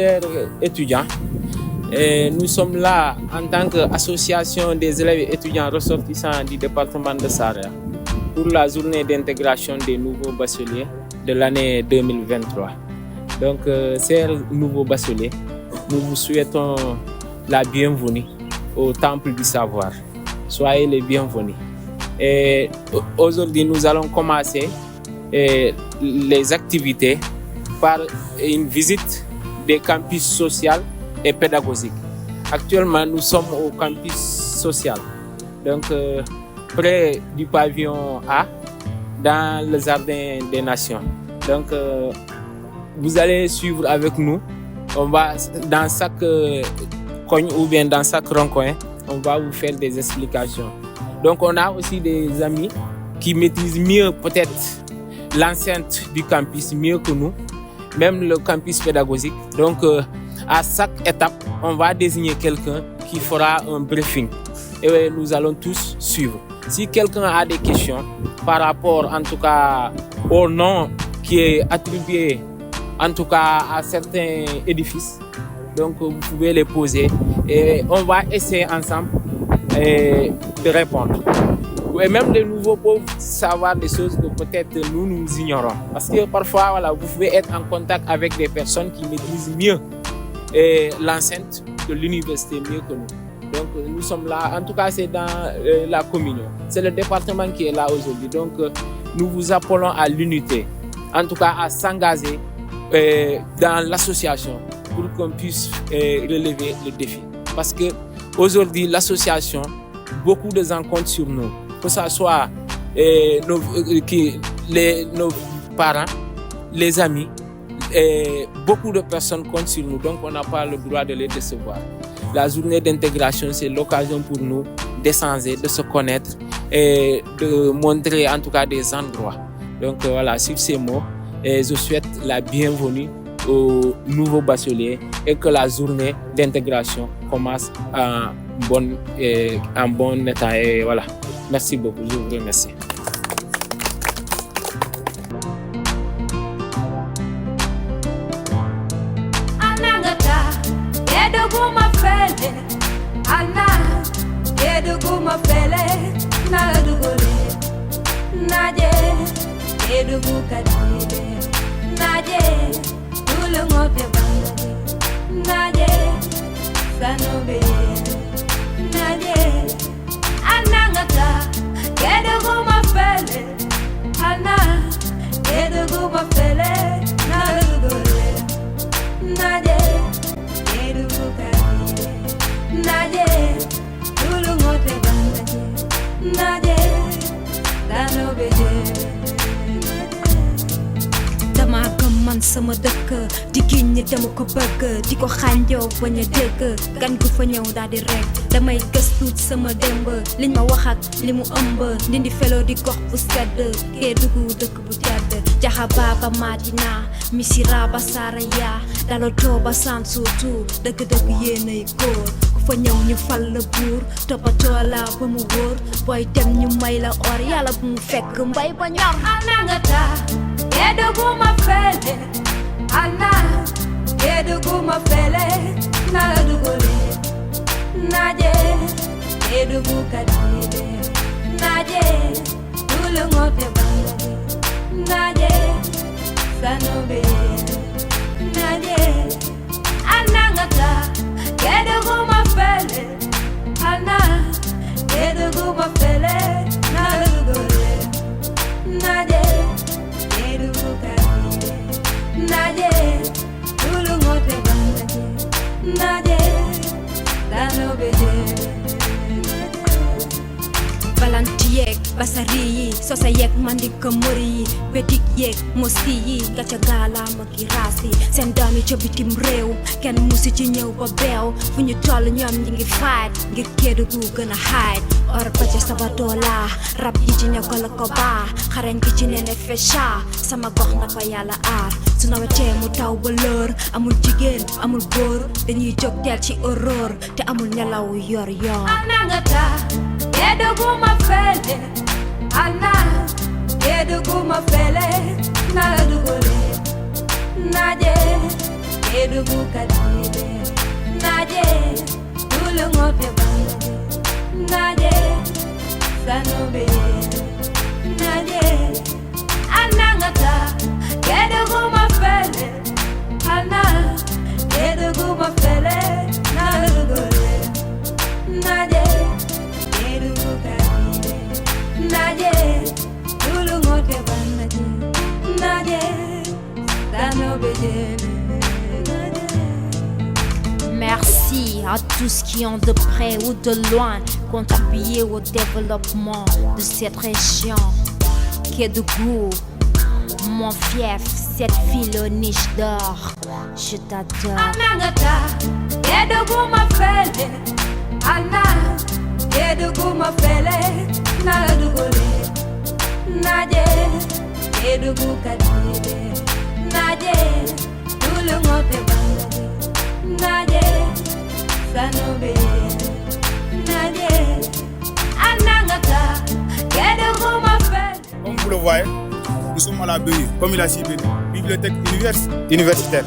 chers étudiants, nous sommes là en tant qu'association des élèves et étudiants ressortissants du département de Saraya pour la journée d'intégration des nouveaux bacheliers de l'année 2023. Donc, chers nouveaux bacheliers, nous vous souhaitons la bienvenue au Temple du Savoir. Soyez les bienvenus. Et aujourd'hui, nous allons commencer les activités par une visite des campus social et pédagogiques. Actuellement, nous sommes au campus social, donc près du pavillon A, dans le Jardin des Nations. Donc, vous allez suivre avec nous. On va, dans chaque coin ou bien dans chaque rond-coin, on va vous faire des explications. Donc, on a aussi des amis qui maîtrisent mieux peut-être l'enceinte du campus, mieux que nous, même le campus pédagogique. Donc, à chaque étape, on va désigner quelqu'un qui fera un briefing et nous allons tous suivre. Si quelqu'un a des questions par rapport, en tout cas, au nom qui est attribué, en tout cas, à certains édifices, donc vous pouvez les poser et on va essayer ensemble de répondre. Et même les nouveaux peuvent savoir des choses que peut-être nous ignorons. Parce que parfois, voilà, vous pouvez être en contact avec des personnes qui maîtrisent mieux l'enceinte de l'université, mieux que nous. Donc nous sommes là, en tout cas c'est dans la communion. C'est le département qui est là aujourd'hui. Donc nous vous appelons à l'unité, en tout cas à s'engager dans l'association pour qu'on puisse relever le défi. Parce que aujourd'hui, l'association, beaucoup de gens comptent sur nous. Que ce soit nos parents, les amis, beaucoup de personnes comptent sur nous, donc on n'a pas le droit de les décevoir. La journée d'intégration, c'est l'occasion pour nous d'échanger, de se connaître et de montrer en tout cas des endroits. Donc voilà, sur ces mots, je souhaite la bienvenue aux nouveaux bacheliers et que la journée d'intégration commence en bon état. Et voilà. Merci beaucoup, je vous remercie. dama gëm man sama dëkk di giñ ni dama ko bëgg di ko xànjoo bañ a dégg gan gu fa ñëw daal di rek damay gëstu sama démb liñ ma wax ak li mu ëmb ndindi feloo di gox bu sedd kee dugg dëkk bu tedd jaxaba ba Madina Missirah ba Saraya dalo tooba san surtout dëgg-dëgg yéenay góor ku fa ñëw ñu fal la buur toppatoo la ba mu wóor booy dem ñu may la or yàlla bu mu fekk mbay ba ñor anangata Eduguma fele, ana Eduguma fele, na dugole, naje Edugu kadile, naje tulungote bangale, naje sanobe, naje anangata Eduguma fele, ana Eduguma fele, na dugole, naje Naje, tulungote bangaje, naje, danobeje. Balantiyek, basari, sosa yek mandika muri, bedik yek, mosti yi, gacha gala makirasi, sendami chobitim rew, ken musi ci ñew ba bew, fu ñu toll ñom ñi ngi fight, ngir Kédougou gëna hide, or ba ca sabadola, rap yi ci ñako la ko ba, xarañ gi ci nene fesha, sama gox na ko yàlla aar, su nawetee mu taw ba lër, amul jigéen, amul góor, dañuy jóg teel ci horreur, te amul nelaw yor yor. Anangata, Eduguma fele, ana Eduguma fele, na dugole, naje Kedugu kadide Naje Dulu ngote bangaje Naje Sanobe Naje Anangata Kedugu mafele Ana Kedugu mafele Nalugole Naje Kedugu kadide Naje Dulu ngote bangaje Naje Sanobe Merci à tous qui ont de près ou de loin contribué au développement de cette région. Kédougou, mon fief, cette ville aux niches d'or, je t'adore. Anangata, Kédougou ma fele, Anna, Kédougou ma fele, Naladugole, Nadje, Kédougou kadide, Nadje, tout le monde est bandé. Nadje, Sanobe, Nadje, Anangata, Kédougou m'appelle. Comme vous le voyez, nous sommes à la BU, comme il a cité, bibliothèque universitaire.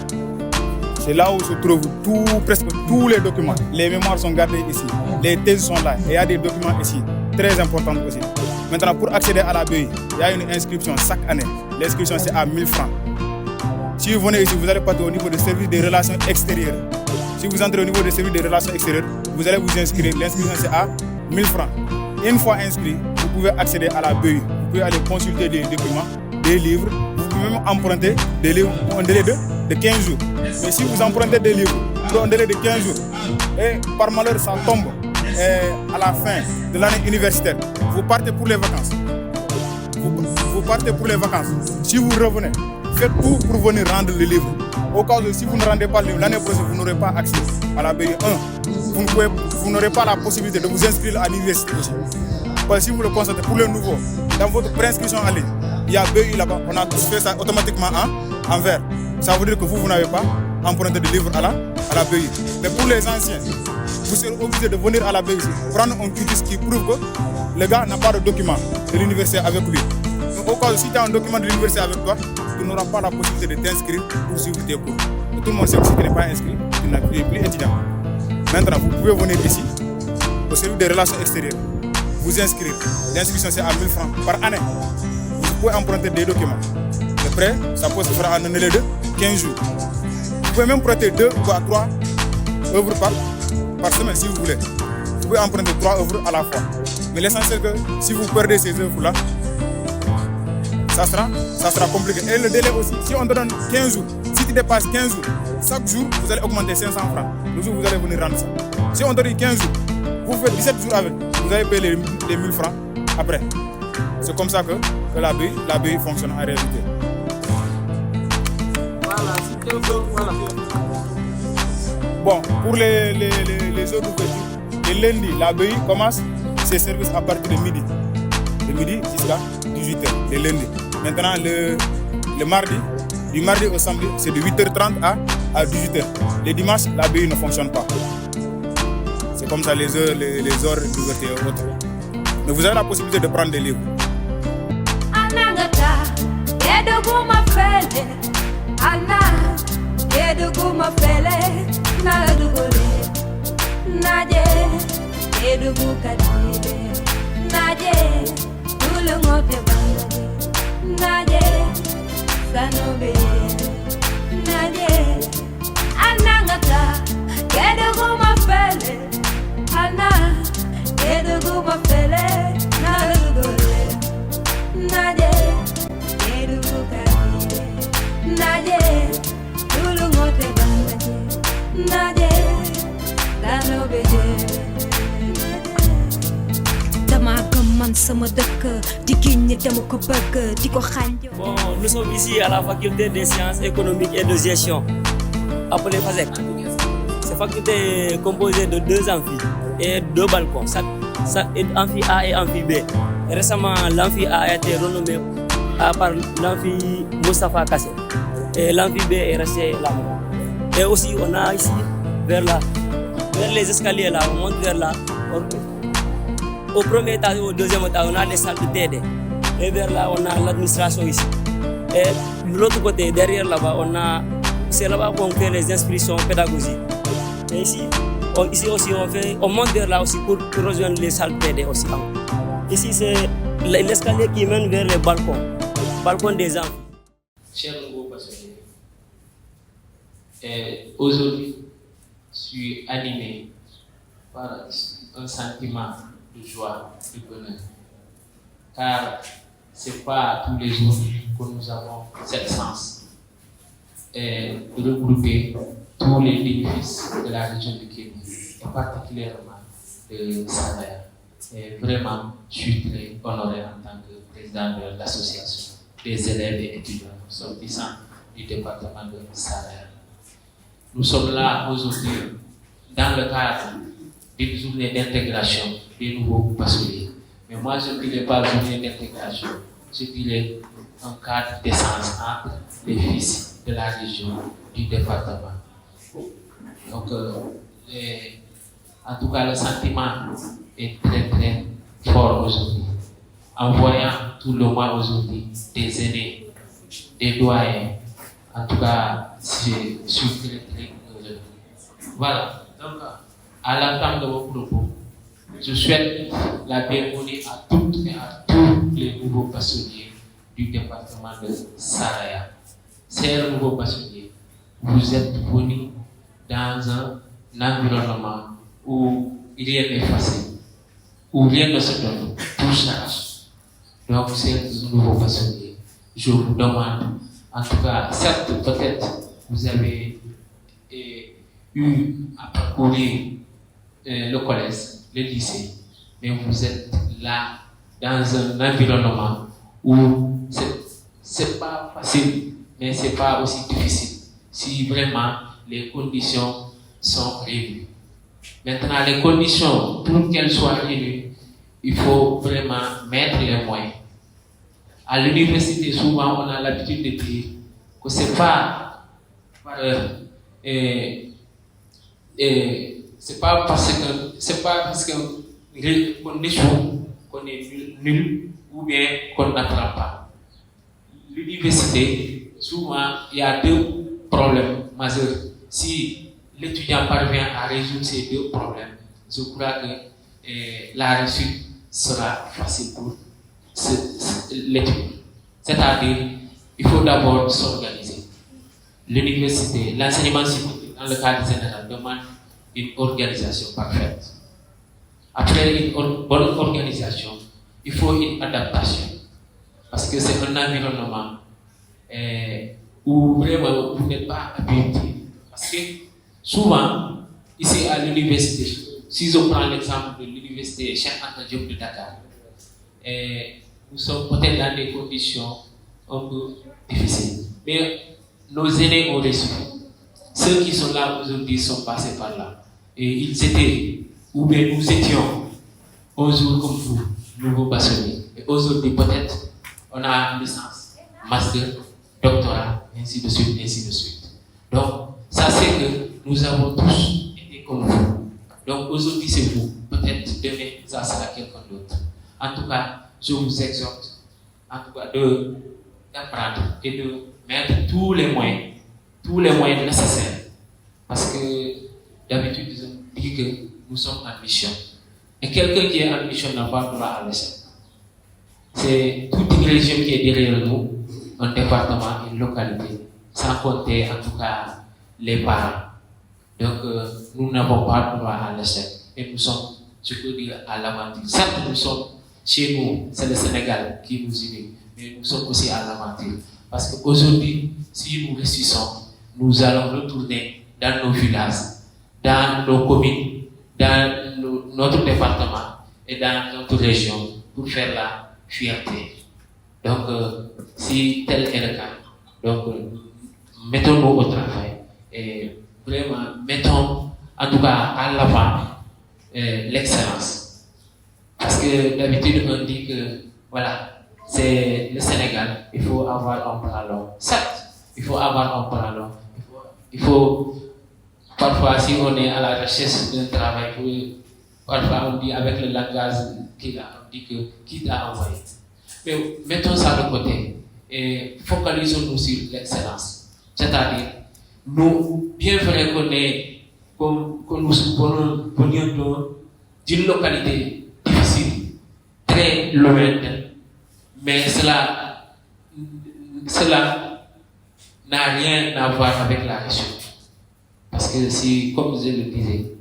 C'est là où se trouvent presque tous les documents. Les mémoires sont gardées ici, les thèses sont là, et il y a des documents ici, très importants aussi. Maintenant, pour accéder à la BU, il y a une inscription chaque année. L'inscription, c'est à 1000 francs. Si vous venez ici, vous allez passer au niveau du service des relations extérieures. Si vous entrez au niveau du service des relations extérieures, vous allez vous inscrire. L'inscription, c'est à 1000 francs. Une fois inscrit, vous pouvez accéder à la BU. Vous pouvez aller consulter des documents, des livres. Vous pouvez même emprunter des livres pour un délai de 15 jours. Mais si vous empruntez des livres pour un délai de 15 jours, et par malheur, ça tombe à la fin de l'année universitaire, vous partez pour les vacances. Vous partez pour les vacances. Si vous revenez, faites tout pour venir rendre le livre. Au cas où, si vous ne rendez pas le livre, l'année prochaine, vous n'aurez pas accès à la BU 1. Vous n'aurez pas la possibilité de vous inscrire à l'université aussi. Parce que si vous le constatez, pour le nouveau, dans votre préinscription en ligne, il y a BU là-bas. On a fait ça automatiquement en vert. Ça veut dire que vous n'avez pas emprunté de livre à la BU. Mais pour les anciens, vous serez obligé de venir à la BU, prendre un quitus qui prouve que le gars n'a pas de document de l'université avec lui. Donc, au cas où, si tu as un document de l'université avec toi, tu n'auras pas la possibilité de t'inscrire pour suivre tes cours. Et tout le monde sait que si tu n'es pas inscrit, tu n'es plus étudiant. Maintenant, vous pouvez venir ici, au service des relations extérieures, vous inscrire. L'inscription, c'est à 1000 francs par année. Vous pouvez emprunter des documents. Le prêt, ça peut se faire en un délai de 15 jours. Vous pouvez même prêter 2 ou 3 œuvres par semaine si vous voulez. Vous pouvez emprunter 3 œuvres à la fois. Mais l'essentiel que si vous perdez ces œuvres-là, ça sera compliqué. Et le délai aussi, si on te donne 15 jours, si tu dépasses 15 jours, chaque jour, vous allez augmenter 500 francs. Le jour où vous allez venir rendre ça. Si on te dit 15 jours, vous faites 17 jours avec, vous allez payer les 1000 francs après. C'est comme ça que la BU fonctionne en réalité. Voilà. Bon, pour les autres ouvertures, le lundi, la BU commence ses services à partir de midi. De midi jusqu'à 18h, le lundi. Maintenant, le mardi, du mardi au samedi, c'est de 8h30 à 18h. Les dimanches, la BU ne fonctionne pas. C'est comme ça les heures d'ouverture et autres. Mais vous avez la possibilité de prendre des livres. Anangata, Kédougou ma fele, Anna, Kédougou ma fele, Naladugole, Nadje, Kédougou kadide, Nadje, tout le monde est bandé, Nadje, Sanobe, Nadje, Anangata, Kédougou ma fele, Anna, Kédougou ma fele, Naladugole, Nadje, Kédougou kadide, Nadje, tout le monde est bandé, Nadje, Sanobe. Dama gëm man sama dëkk di giñ ni dama ko bëgg di ko xànj. Bon, nous sommes ici à la faculté des sciences économiques et de gestion, appelée FASEC. Cette faculté est composée de 2 amphis et 2 balcons, amphi A et amphi B. Et récemment, l'amphi A a été renommé par l'amphi Moustapha Kassé. Et l'amphi B est resté là. Et aussi, on a ici, vers les escaliers là, on monte vers là. Au premier étage et au deuxième étage, on a les salles de TD. Et vers là, on a l'administration ici. Et de l'autre côté, derrière là-bas, on a c'est là-bas qu'on fait les inscriptions pédagogiques. Et ici aussi on monte vers là aussi pour rejoindre les salles PD aussi. Ici c'est l'escalier qui mène vers les balcons des enfants. Chers nouveaux passionnés, aujourd'hui, je suis animé par un sentiment de joie, de bonheur. Car ce n'est pas tous les jours que nous avons cette chance de regrouper tous les bénéfices de la région de Kémy, et particulièrement de Saraya. Et vraiment, je suis très honoré en tant que président de l'association des élèves et étudiants sortissants du département de Saraya. Nous sommes là aujourd'hui dans le cadre d'une journée d'intégration des nouveaux bacheliers. Mais moi, je ne dirais pas journée d'intégration, je dirais un cadre d'essence entre les fils de la région du département. Donc, en tout cas, le sentiment est très très fort aujourd'hui. En voyant tout le mois aujourd'hui des aînés, des doyens, en tout cas, je suis très très heureux. Voilà, donc à l'entame de vos propos, je souhaite la bienvenue à toutes et à tous les nouveaux bacheliers du département de Saraya. Chers nouveaux bacheliers, vous êtes venus dans un environnement où rien n'est facile, où rien ne se donne, tout s'arrache. Donc, chers nouveaux bacheliers, je vous demande, en tout cas, certes, peut-être vous avez eu à parcourir le collège, le lycée, mais vous êtes là dans un environnement où c'est pas facile, mais c'est pas aussi difficile si vraiment les conditions sont réunies. Maintenant, les conditions, pour qu'elles soient réunies, il faut vraiment mettre les moyens. À l'université, souvent, on a l'habitude de dire que c'est pas c'est pas parce qu'on échoue qu'on est nul ou bien qu'on n'apprend pas. L'université, souvent, il y a deux problèmes majeurs. Si l'étudiant parvient à résoudre ces deux problèmes, je crois que la réussite sera facile pour l'étudiant. C'est-à-dire, il faut d'abord s'organiser. L'université, l'enseignement supérieur, dans le cadre général, demande une organisation parfaite. Après une bonne organisation, il faut une adaptation. Parce que c'est un environnement où vraiment vous n'êtes pas habitué. Parce que souvent, ici à l'université, si je prends l'exemple de l'université Cheikh Anta Diop de Dakar, nous sommes peut-être dans des conditions un peu difficiles. Mais nos aînés ont réussi. Ceux qui sont là aujourd'hui sont passés par là. Et ils étaient, ou bien nous étions, un jour comme vous, nouveaux bacheliers. Et aujourd'hui, peut-être, on a licence, master, doctorat, ainsi de suite, ainsi de suite. Donc, ça c'est que nous avons tous été comme vous. Donc, aujourd'hui, c'est vous. Peut-être demain, ça sera quelqu'un d'autre. En tout cas, je vous exhorte, en tout cas, d'apprendre et de mettre tous les moyens nécessaires. Parce que d'habitude, je dis que nous sommes en mission. Et quelqu'un qui est en mission n'a pas le droit à l'échec. C'est toute une région qui est derrière nous, un département, une localité, sans compter en tout cas les parents. Donc, nous n'avons pas le droit à l'échec. Et nous sommes, je peux dire, à l'aventure. Certes, nous sommes chez nous, c'est le Sénégal qui nous unit, mais nous sommes aussi à l'aventure. Parce qu'aujourd'hui, si nous réussissons, nous allons retourner dans nos villages, dans nos communes, dans notre département et dans notre région pour faire la fierté. Donc, si tel est le cas, donc, mettons-nous au travail et vraiment mettons en tout cas à l'avant l'excellence. Parce que d'habitude on dit que voilà, c'est le Sénégal, il faut avoir un plan long. Certes, il faut avoir un plan long. Il faut parfois, si on est à la recherche d'un travail, parfois on dit avec le langage qu'il a, on dit que qui t'a envoyé. Mais mettons ça de côté et focalisons-nous sur l'excellence. C'est-à-dire, nous, bien vrai que nous venions d'une localité difficile, très lointaine, mais cela n'a rien à voir avec la région. Parce que si, comme je le disais,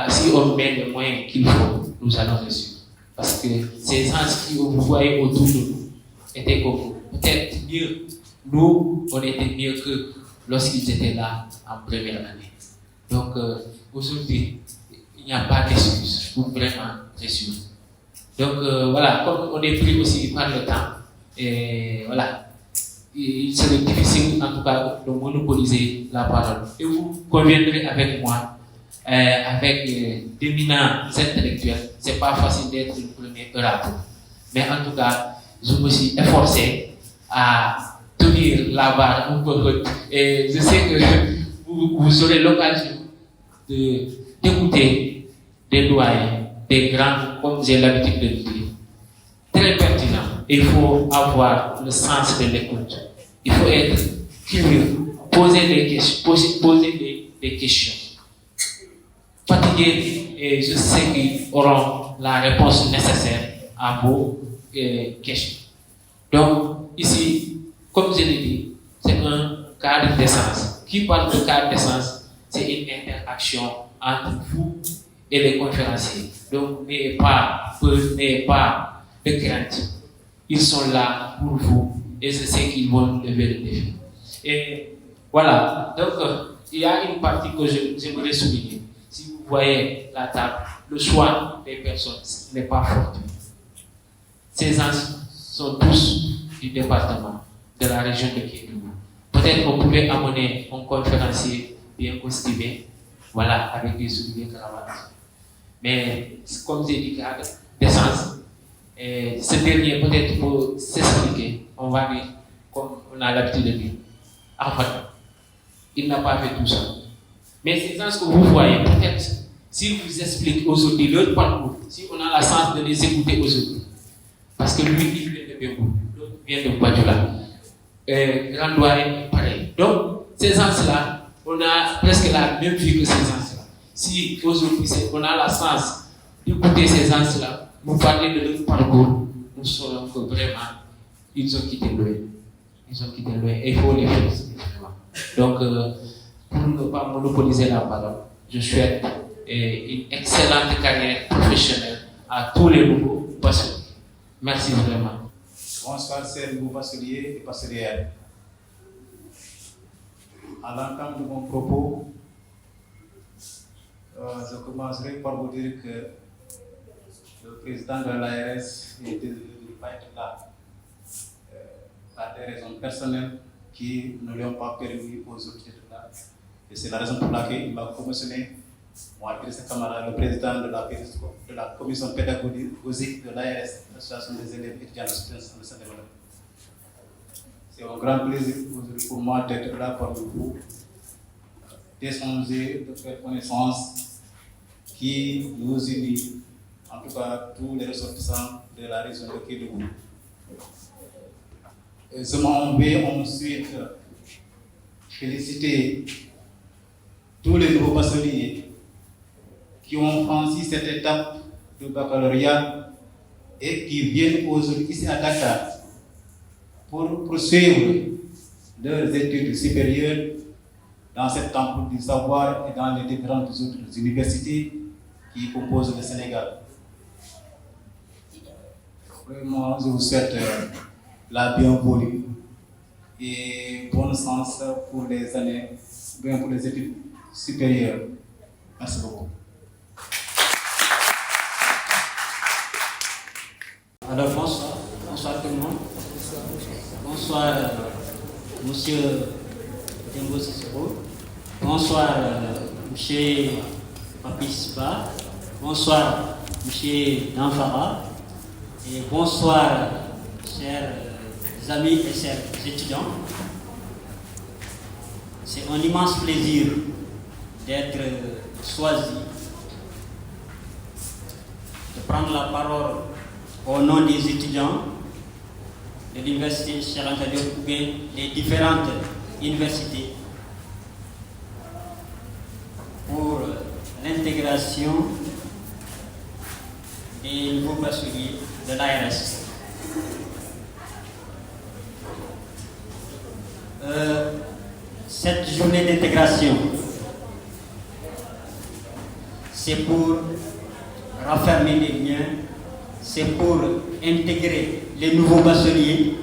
si on met les moyens qu'il faut, nous allons réussir. Parce que ces gens qui vous voyez autour de nous étaient comme vous. Peut-être mieux, nous, on était mieux que lorsqu'ils étaient là en première année. Donc, aujourd'hui, il n'y a pas d'excuse pour vraiment réussir. Donc, voilà, comme on est pris aussi par le temps, et voilà, il serait difficile en tout cas de monopoliser la parole. Et vous conviendrez avec moi, avec d'éminents intellectuels, c'est pas facile d'être le premier orateur. Mais en tout cas, je me suis efforcé à tenir la barre un peu haute. Et je sais que vous aurez l'occasion d'écouter des doyens, des grands, comme j'ai l'habitude de le dire, très pertinents. Il faut avoir le sens de l'écoute. Il faut être curieux, poser des questions. Fatigués, et je sais qu'ils auront la réponse nécessaire à vos questions. Donc, ici, comme je l'ai dit, c'est un cadre d'essence. Qui parle de cadre d'essence, c'est une interaction entre vous et les conférenciers. Donc, n'ayez pas peur, n'ayez pas de crainte. Ils sont là pour vous et je sais qu'ils vont lever le défi. Et voilà, donc il y a une partie que j'aimerais souligner. Si vous voyez la table, le choix des personnes n'est pas fortuit. Ces gens sont tous du département, de la région de Kédougou. Peut-être qu'on pouvait amener un conférencier bien costumé, voilà, avec des souliers cravates. Mais comme j'ai dit, cadre d'essence, ce dernier peut-être pour s'expliquer, on va dire, comme on a l'habitude de dire, en fait, il n'a pas fait tout ça. Mais ces gens que vous voyez, peut-être, s'il vous explique aujourd'hui leur parcours, si on a la chance de les écouter aujourd'hui, parce que lui, il vient de Bembou, l'autre vient de Badjoula, Grand Doyen, pareil. Donc, ces gens-là, on a presque la même vie que ces gens-là. Si aujourd'hui, on a la chance d'écouter ces gens-là, nous parler de leur parcours, nous saurons que vraiment, ils ont quitté loin. Ils ont quitté loin et il faut les féliciter vraiment. Donc, pour ne pas monopoliser la parole, je souhaite une excellente carrière professionnelle à tous les nouveaux bacheliers. Merci vraiment. Bonsoir, chers nouveaux bacheliers et bachelières. À l'entame de mon propos, je commencerai par vous dire que le président de l'ARS est désolé de ne pas être là par des raisons personnelles qui ne lui ont pas permis aujourd'hui d'être là. Et c'est la raison pour laquelle il m'a commissionné, moi, Idrissa Camara, le président de la commission pédagogique de l'ARS, l'association des élèves étudiants de Saint-Développement. C'est un grand plaisir aujourd'hui pour moi d'être là parmi vous, d'échanger, de faire connaissance qui nous unit, en tout cas tous les ressortissants de la région de Kédougou. Je m'en vais ensuite féliciter tous les nouveaux bacheliers qui ont franchi cette étape de baccalauréat et qui viennent aujourd'hui ici à Dakar pour poursuivre leurs études supérieures dans cette temple du savoir et dans les différentes autres universités qui composent le Sénégal. Vraiment, je vous souhaite la bienvenue et bon sens pour les années, bien pour les études supérieures. Merci beaucoup. Alors bonsoir, bonsoir tout le monde. Bonsoir monsieur Dembo Cicero. Bonsoir monsieur Papispa. Bonsoir monsieur Danfara. Et bonsoir chers amis et chers étudiants. C'est un immense plaisir d'être choisi, de prendre la parole au nom des étudiants de l'université Cheikh Anta Diop ou bien des différentes universités d'intégration des nouveaux bacheliers de l'ARS. Cette journée d'intégration, c'est pour raffermir les liens, c'est pour intégrer les nouveaux bacheliers,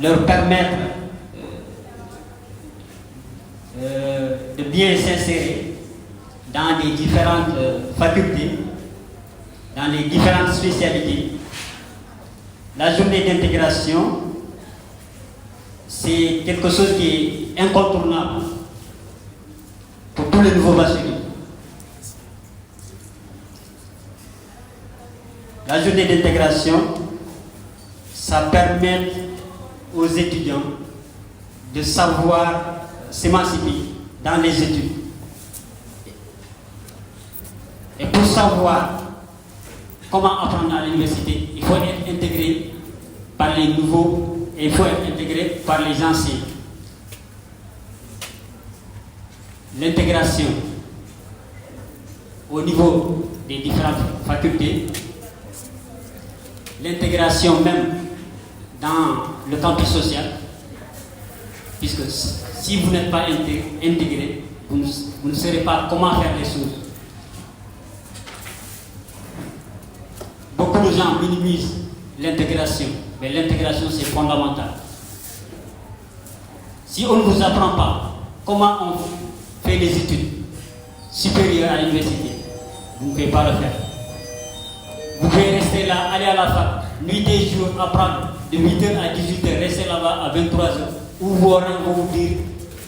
leur permettre de bien s'insérer dans les différentes facultés, dans les différentes spécialités. La journée d'intégration, c'est quelque chose qui est incontournable pour tous les nouveaux bacheliers. La journée d'intégration, ça permet aux étudiants de savoir s'émanciper dans les études. Et pour savoir comment apprendre à l'université, il faut être intégré par les nouveaux et il faut être intégré par les anciens. L'intégration au niveau des différentes facultés, l'intégration même dans le campus social, puisque si vous n'êtes pas intégré, vous ne saurez pas comment faire les choses. Beaucoup de gens minimisent l'intégration, mais l'intégration c'est fondamental. Si on ne vous apprend pas comment on fait les études supérieures à l'université, vous ne pouvez pas le faire. Vous pouvez rester là, aller à la fac, nuit et jour, apprendre de 8h à 18h, rester là-bas à 23h, ou vos rangs vont vous dire,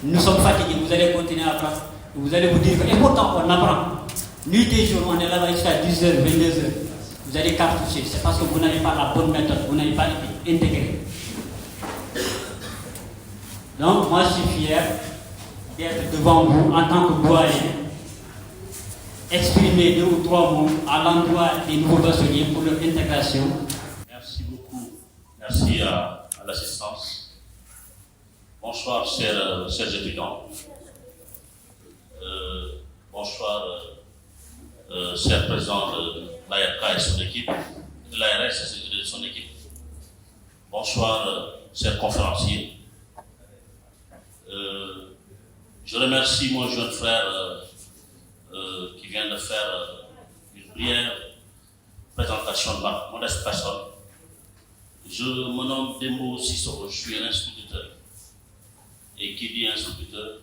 nous sommes fatigués, vous allez continuer à apprendre. Vous allez vous dire, et pourtant on apprend. Nuit et jour, on est là-bas jusqu'à 10h, 22h. Vous allez cartoucher, c'est parce que vous n'avez pas la bonne méthode, vous n'avez pas été intégré. Donc, moi je suis fier d'être devant vous en tant que doyen, exprimer 2 ou 3 mots à l'endroit des nouveaux bacheliers pour leur intégration. Merci beaucoup. Merci à l'assistance. Bonsoir, chers étudiants. Bonsoir, cher président de l'ARK et son équipe, de l'ARS et de son équipe. Bonsoir, chers conférenciers. Je remercie mon jeune frère qui vient de faire une brève présentation de ma modeste personne. Je me nomme Dembo Sissoko, je suis un instituteur. Et qui dit instituteur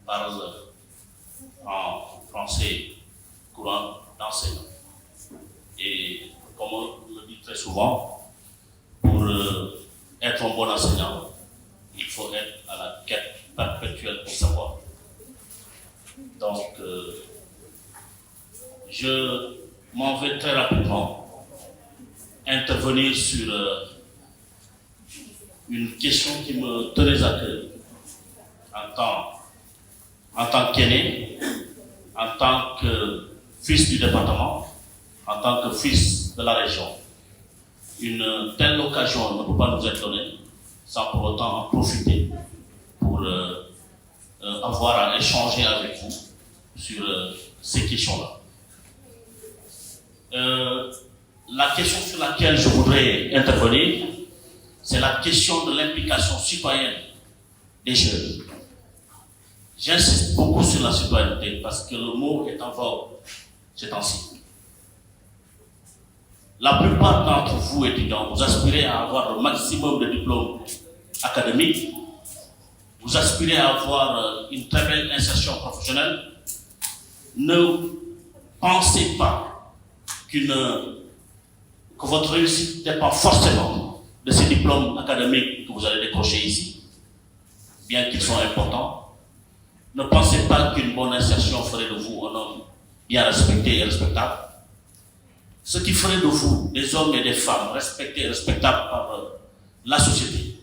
parle en français courant d'enseignant. Et comme on le dit très souvent, pour être un bon enseignant, il faut être à la quête perpétuelle pour savoir. Donc, je m'en vais très rapidement intervenir sur une question qui me tenait à cœur en tant qu'aîné, en tant que fils du département, en tant que fils de la région. Une telle occasion ne peut pas nous être donnée sans pour autant en profiter pour avoir à échanger avec vous sur ces questions-là. La question sur laquelle je voudrais intervenir, c'est la question de l'implication citoyenne des jeunes. J'insiste beaucoup sur la citoyenneté parce que le mot est en vogue ces temps-ci. La plupart d'entre vous, étudiants, vous aspirez à avoir le maximum de diplômes académiques, vous aspirez à avoir une très belle insertion professionnelle. Ne pensez pas que votre réussite dépend forcément de ces diplômes académiques que vous allez décrocher ici, bien qu'ils soient importants. Ne pensez pas qu'une bonne insertion ferait de vous un homme bien respecté et respectable. Ce qui ferait de vous des hommes et des femmes respectés et respectables par la société,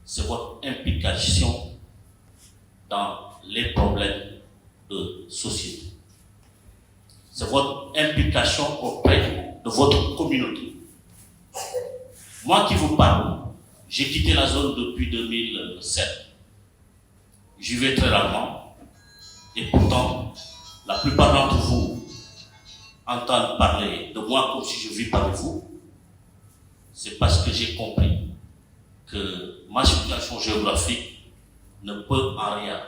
c'est votre implication dans les problèmes de société. C'est votre implication auprès de votre communauté. Moi qui vous parle, j'ai quitté la zone depuis 2007. J'y vais très rarement et pourtant, la plupart d'entre vous entendre parler de moi comme si je vis parmi vous, c'est parce que j'ai compris que ma situation géographique ne peut en rien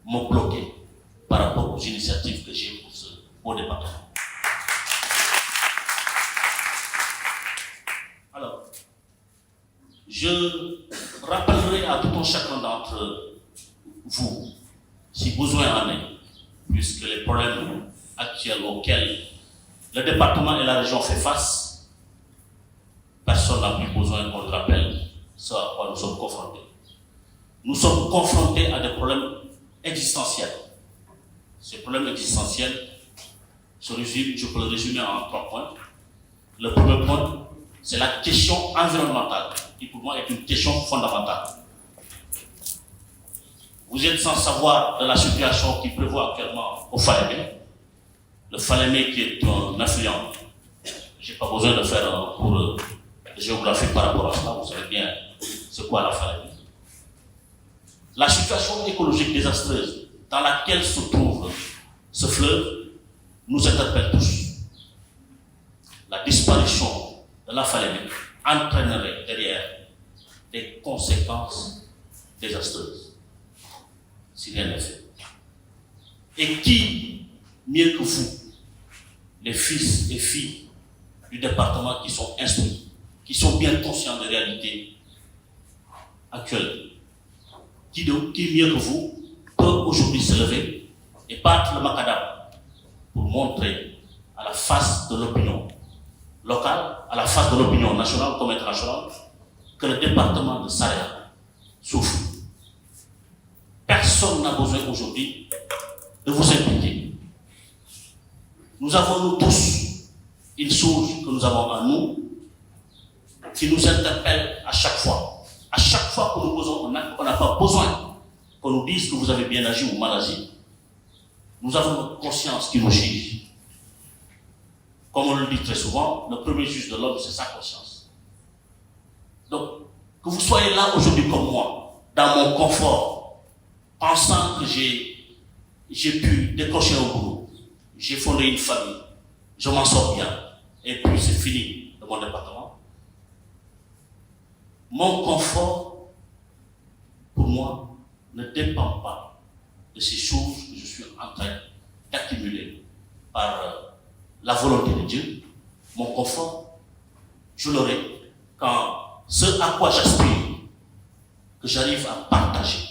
me bloquer par rapport aux initiatives que j'ai pour ce beau département. Alors, je rappellerai à tout un chacun d'entre vous, si besoin en est, puisque les problèmes actuels auxquels le département et la région font face, personne n'a plus besoin qu'on le rappelle ce à quoi nous sommes confrontés. Nous sommes confrontés à des problèmes existentiels. Ces problèmes existentiels se résument, je peux le résumer en 3 points. Le premier point, c'est la question environnementale, qui pour moi est une question fondamentale. Vous êtes sans savoir de la situation qui prévaut actuellement au Falémé. Le Falémé qui est un affluent. Je n'ai pas besoin de faire un cours de géographie par rapport à ça, vous savez bien c'est quoi la Falémé. La situation écologique désastreuse dans laquelle se trouve ce fleuve nous interpelle tous. La disparition de la Falémé entraînerait derrière des conséquences désastreuses, si rien n'est fait. Et qui, mieux que vous, les fils et filles du département qui sont instruits, qui sont bien conscients des réalités actuelles, qui mieux que vous peut aujourd'hui se lever et battre le macadam pour montrer à la face de l'opinion locale, à la face de l'opinion nationale comme internationale, que le département de Saraya souffre. Personne n'a besoin aujourd'hui de vous impliquer. Nous avons, nous tous, une chose que nous avons en nous qui nous interpelle à chaque fois. À chaque fois que nous posons un acte, on n'a pas besoin qu'on nous dise que vous avez bien agi ou mal agi. Nous avons notre conscience qui nous juge. Comme on le dit très souvent, le premier juge de l'homme, c'est sa conscience. Donc, que vous soyez là aujourd'hui comme moi, dans mon confort, pensant que j'ai pu décrocher un boulot, j'ai fondé une famille, je m'en sors bien, et puis c'est fini de mon département. Mon confort, pour moi, ne dépend pas de ces choses que je suis en train d'accumuler par la volonté de Dieu. Mon confort, je l'aurai quand ce à quoi j'aspire, que j'arrive à partager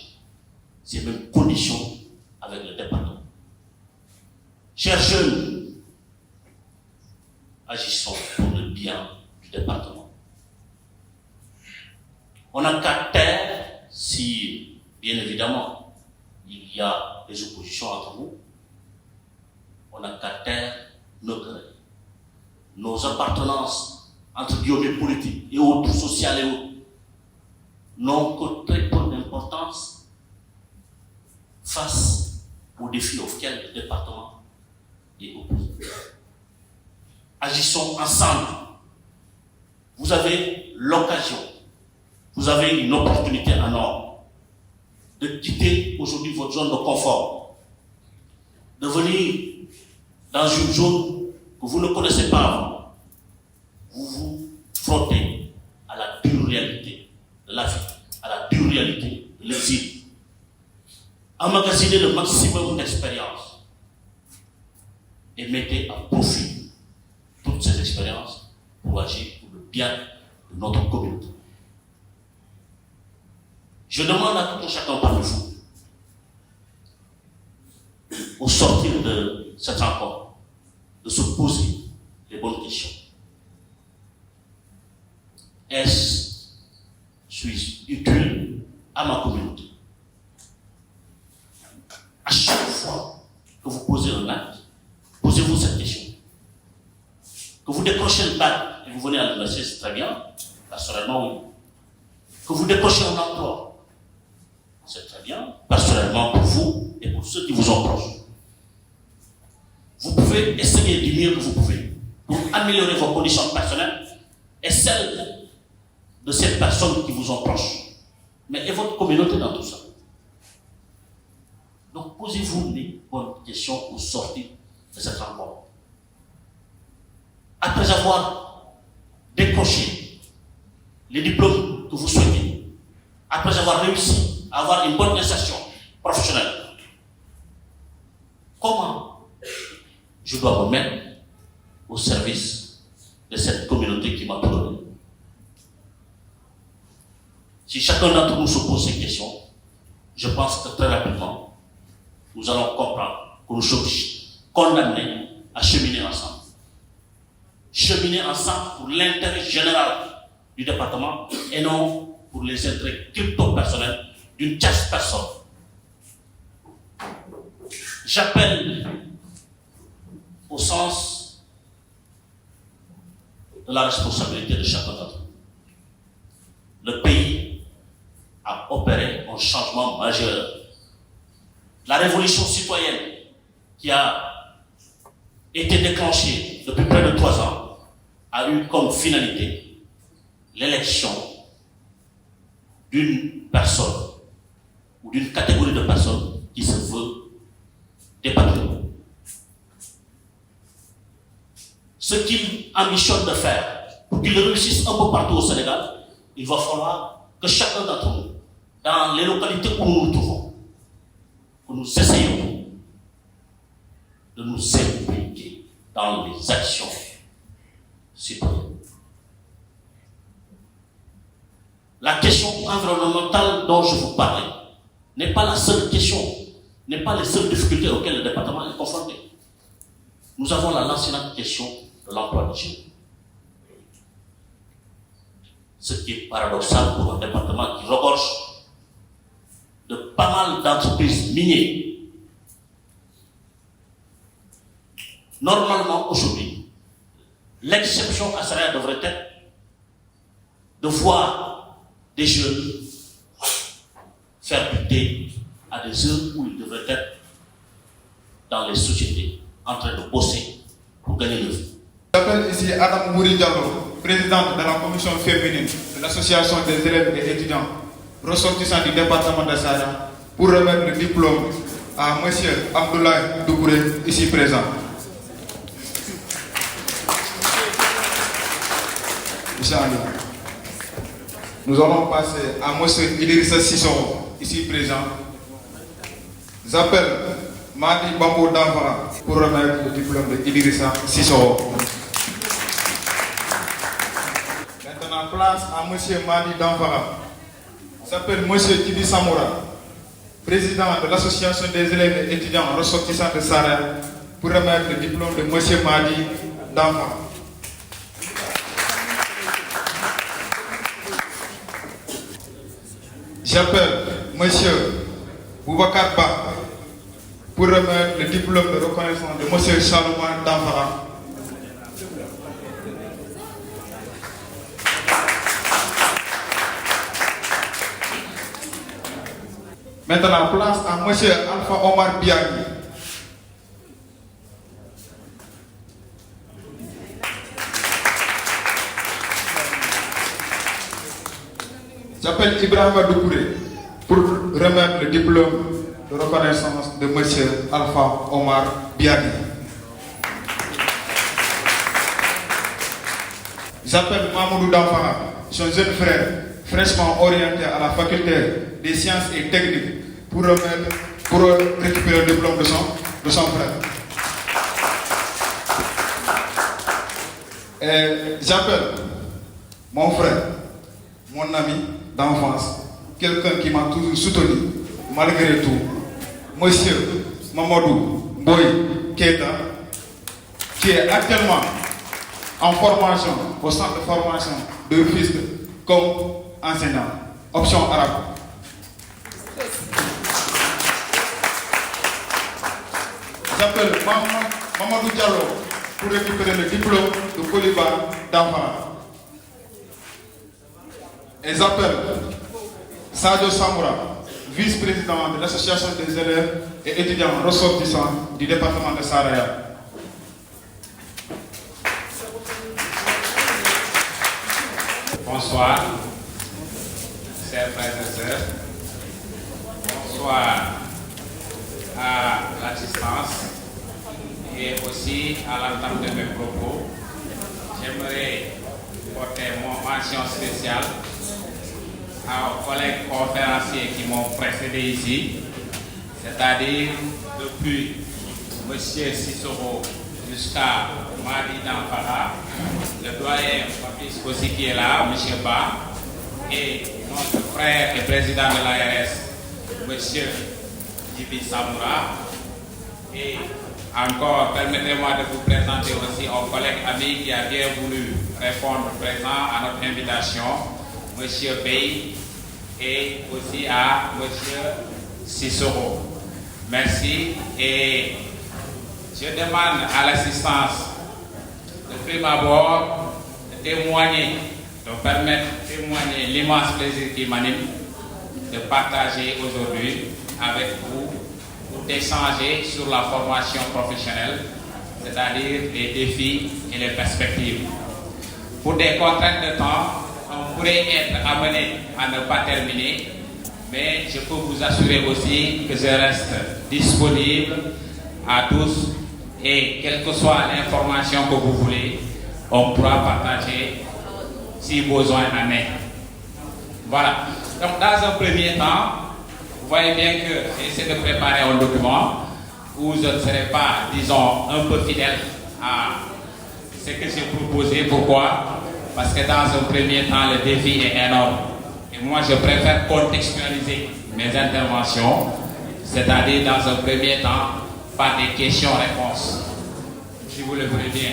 ces mêmes conditions avec le département. Chers jeunes, agissons pour le bien du département. On n'a qu'à taire si, bien évidemment, il y a des oppositions entre nous. On n'a qu'à taire nos querelles, nos appartenances entre guillemets politiques et autres, sociales et autres, n'ont que très peu d'importance face aux défis auxquels le département est opposé. Agissons ensemble. Vous avez l'occasion, vous avez une opportunité en or de quitter aujourd'hui votre zone de confort, de venir dans une zone que vous ne connaissez pas avant. Vous vous frottez à la dure réalité de la vie, à la dure réalité de l'exil. Emmagasiner le maximum d'expérience et mettez à profit toutes ces expériences pour agir pour le bien de notre communauté. Je demande à tout un chacun parmi vous, au sortir de cette rencontre, de se poser les bonnes questions. Suis-je utile à ma communauté? À chaque fois que vous posez un acte, posez-vous cette question. Que vous décrochez le bac et vous venez à l'université, c'est très bien. Personnellement, oui. Que vous décrochez un emploi, c'est très bien. Personnellement, pour vous et pour ceux qui vous sont proches. Vous pouvez essayer du mieux que vous pouvez pour améliorer vos conditions personnelles et celles de ces personnes qui vous sont proches. Mais et votre communauté dans tout ça. Donc posez-vous les bonnes questions au sortir de cette rencontre. après avoir décroché les diplômes que vous souhaitez, après avoir réussi à avoir une bonne insertion professionnelle, comment je dois me mettre au service de cette communauté qui m'a tout donné? Si chacun d'entre nous se pose ces questions, je pense que très rapidement, nous allons comprendre que nous sommes condamnés à cheminer ensemble. Cheminer ensemble pour l'intérêt général du département et non pour les intérêts crypto-personnels d'une tierce personne. J'appelle au sens de la responsabilité de chacun d'entre nous. Le pays a opéré un changement majeur. La révolution citoyenne qui a été déclenchée depuis près de 3 ans a eu comme finalité l'élection d'une personne ou d'une catégorie de personnes qui se veut des patriotes. Ce qu'il ambitionne de faire pour qu'il réussisse un peu partout au Sénégal, il va falloir que chacun d'entre nous, dans les localités où nous nous trouvons, que nous essayons de nous impliquer dans les actions citoyennes. La question environnementale dont je vous parlais n'est pas la seule question, n'est pas les seules difficultés auxquelles le département est confronté. Nous avons la lancinante question de l'emploi des jeunes. Ce qui est paradoxal pour un département qui regorge de pas mal d'entreprises minières. Normalement, aujourd'hui, l'exception à cela devrait être de voir des jeunes faire du thé à des heures où ils devraient être dans les sociétés en train de bosser pour gagner le vie. J'appelle ici Adam Mouri Diallo, présidente de la commission féminine de l'association des élèves et étudiants ressortissants du département de Sahara pour remettre le diplôme à M. Abdoulaye Doucouré, ici présent. Nous allons passer à M. Idrissa Sissoko, ici présent. J'appelle Madi Bambo Danfara pour remettre le diplôme de Idrissa Sissoko. Maintenant, place à M. Madi Danfara. J'appelle M. Tibi Samoura, président de l'association des élèves et étudiants ressortissants de Sahara, pour remettre le diplôme de M. Madi Danfara. J'appelle M. Boubacar Ba pour remettre le diplôme de reconnaissance de M. Salomon Danfara. Maintenant, place à M. Alpha Omar Biagui. J'appelle Ibrahima Doucouré pour remettre le diplôme de reconnaissance de M. Alpha Omar Biagui. J'appelle Mamoudou Danfara, son jeune frère, fraîchement orienté à la faculté des sciences et techniques, pour récupérer le diplôme de son frère. Et j'appelle mon frère, mon ami d'enfance, quelqu'un qui m'a toujours soutenu, malgré tout, Monsieur Mamadou Boy Keita, qui est actuellement en formation au centre de formation de Rufisque comme enseignant, option arabe. J'appelle Mamadou Diallo pour récupérer le diplôme de Polybar d'Amfara. Et j'appelle Sadio Samoura, vice-président de l'association des élèves et étudiants ressortissants du département de Saraya. Bonsoir, chers frères et sœurs. Bonsoir à l'assistance et aussi à l'entente de mes propos. j'aimerais porter mon mention spéciale aux collègues conférenciers qui m'ont précédé ici, c'est-à-dire depuis M. Sissoko jusqu'à Madi Danfara, le doyen Fabrice aussi qui est là, M. Ba, et notre frère et président de l'ARS, M. Djibi Samoura, et encore, permettez-moi de vous présenter aussi un collègue ami qui a bien voulu répondre présent à notre invitation, M. Bey, et aussi à M. Sissoko. Merci et je demande à l'assistance de prime abord de témoigner, de permettre de témoigner l'immense plaisir qui m'anime de partager aujourd'hui avec vous ou d'échanger sur la formation professionnelle, c'est-à-dire les défis et les perspectives. Pour des contraintes de temps, on pourrait être amené à ne pas terminer, mais je peux vous assurer aussi que je reste disponible à tous et quelle que soit l'information que vous voulez, on pourra partager si besoin en est. Voilà. Donc dans un premier temps, vous voyez bien que j'essaie de préparer un document où je ne serai pas, disons, un peu fidèle à ce que j'ai proposé. Pourquoi? Parce que dans un premier temps, le défi est énorme. Et moi, je préfère contextualiser mes interventions, c'est-à-dire dans un premier temps, par des questions-réponses, si vous le voulez bien.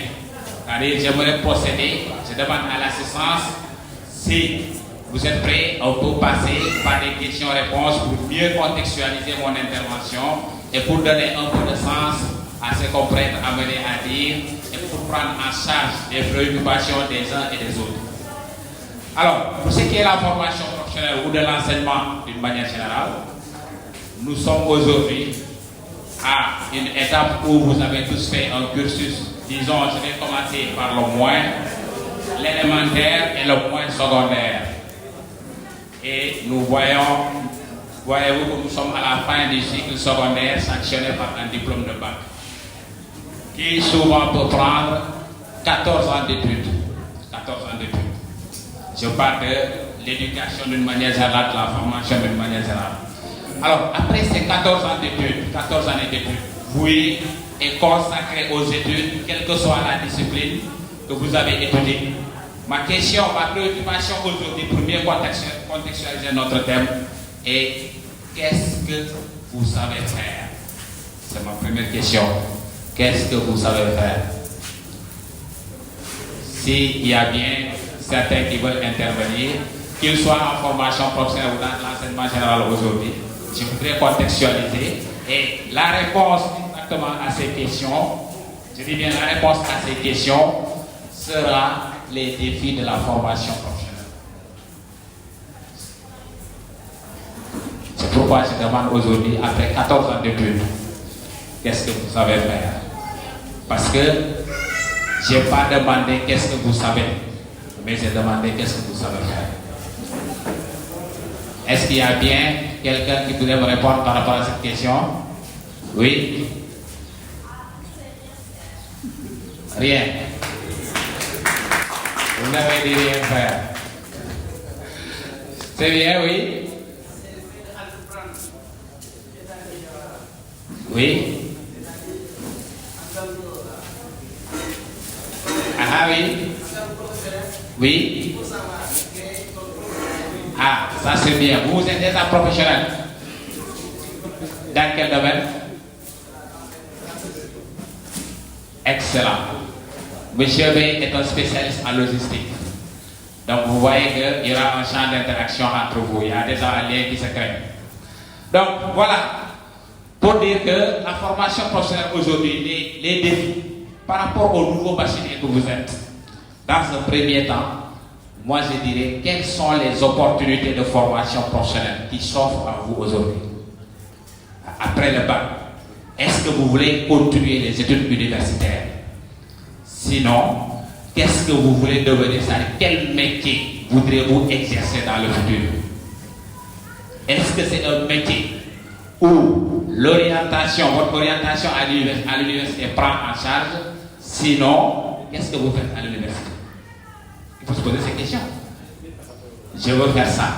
C'est-à-dire, j'aimerais procéder, je demande à l'assistance, si vous êtes prêts, on peut passer par des questions-réponses pour mieux contextualiser mon intervention et pour donner un peu de sens à ce qu'on pourrait être amené à dire et pour prendre en charge les préoccupations des uns et des autres. Alors, pour ce qui est la formation professionnelle ou de l'enseignement d'une manière générale, nous sommes aujourd'hui à une étape où vous avez tous fait un cursus. Disons, je vais commencer par le moins, l'élémentaire et le moins secondaire. Et nous voyez-vous que nous sommes à la fin du cycle secondaire sanctionné par un diplôme de bac, qui souvent peut prendre 14 ans d'études. 14 ans d'études. Je parle de l'éducation d'une manière générale, de la formation d'une manière générale. Alors, après ces 14 ans d'études, 14 années d'études, vous est consacré aux études, quelle que soit la discipline que vous avez étudiée. Ma question, ma préoccupation aujourd'hui, pour mieux contextualiser notre thème, est qu'est-ce que vous savez faire? C'est ma première question. Qu'est-ce que vous savez faire? S'il y a bien certains qui veulent intervenir, qu'ils soient en formation professionnelle ou dans l'enseignement général aujourd'hui, je voudrais contextualiser et la réponse exactement à ces questions, je dis bien la réponse à ces questions sera les défis de la formation professionnelle. C'est pourquoi je demande aujourd'hui, après 14 ans d'études, qu'est-ce que vous savez faire? Parce que je n'ai pas demandé qu'est-ce que vous savez, mais j'ai demandé qu'est-ce que vous savez faire. Est-ce qu'il y a bien quelqu'un qui pourrait me répondre par rapport à cette question? Oui? Rien. Vous n'avez dit rien faire. C'est bien, oui? Oui? Ah oui? Oui? Ah, ça c'est bien. Vous êtes déjà professionnel. Dans quel domaine? Excellent. Monsieur B est un spécialiste en logistique. Donc vous voyez qu'il y aura un champ d'interaction entre vous. Il y a déjà un lien qui se crée. Donc voilà. Pour dire que la formation professionnelle aujourd'hui, les défis par rapport au nouveau bachelier que vous êtes, dans un premier temps, moi je dirais quelles sont les opportunités de formation professionnelle qui s'offrent à vous aujourd'hui. Après le bac, est-ce que vous voulez continuer les études universitaires? Sinon, qu'est-ce que vous voulez devenir? Quel métier voudrez-vous exercer dans le futur? Est-ce que c'est un métier où l'orientation, votre orientation à l'université prend en charge? Sinon, qu'est-ce que vous faites à l'université? Il faut se poser ces questions. Je veux faire ça.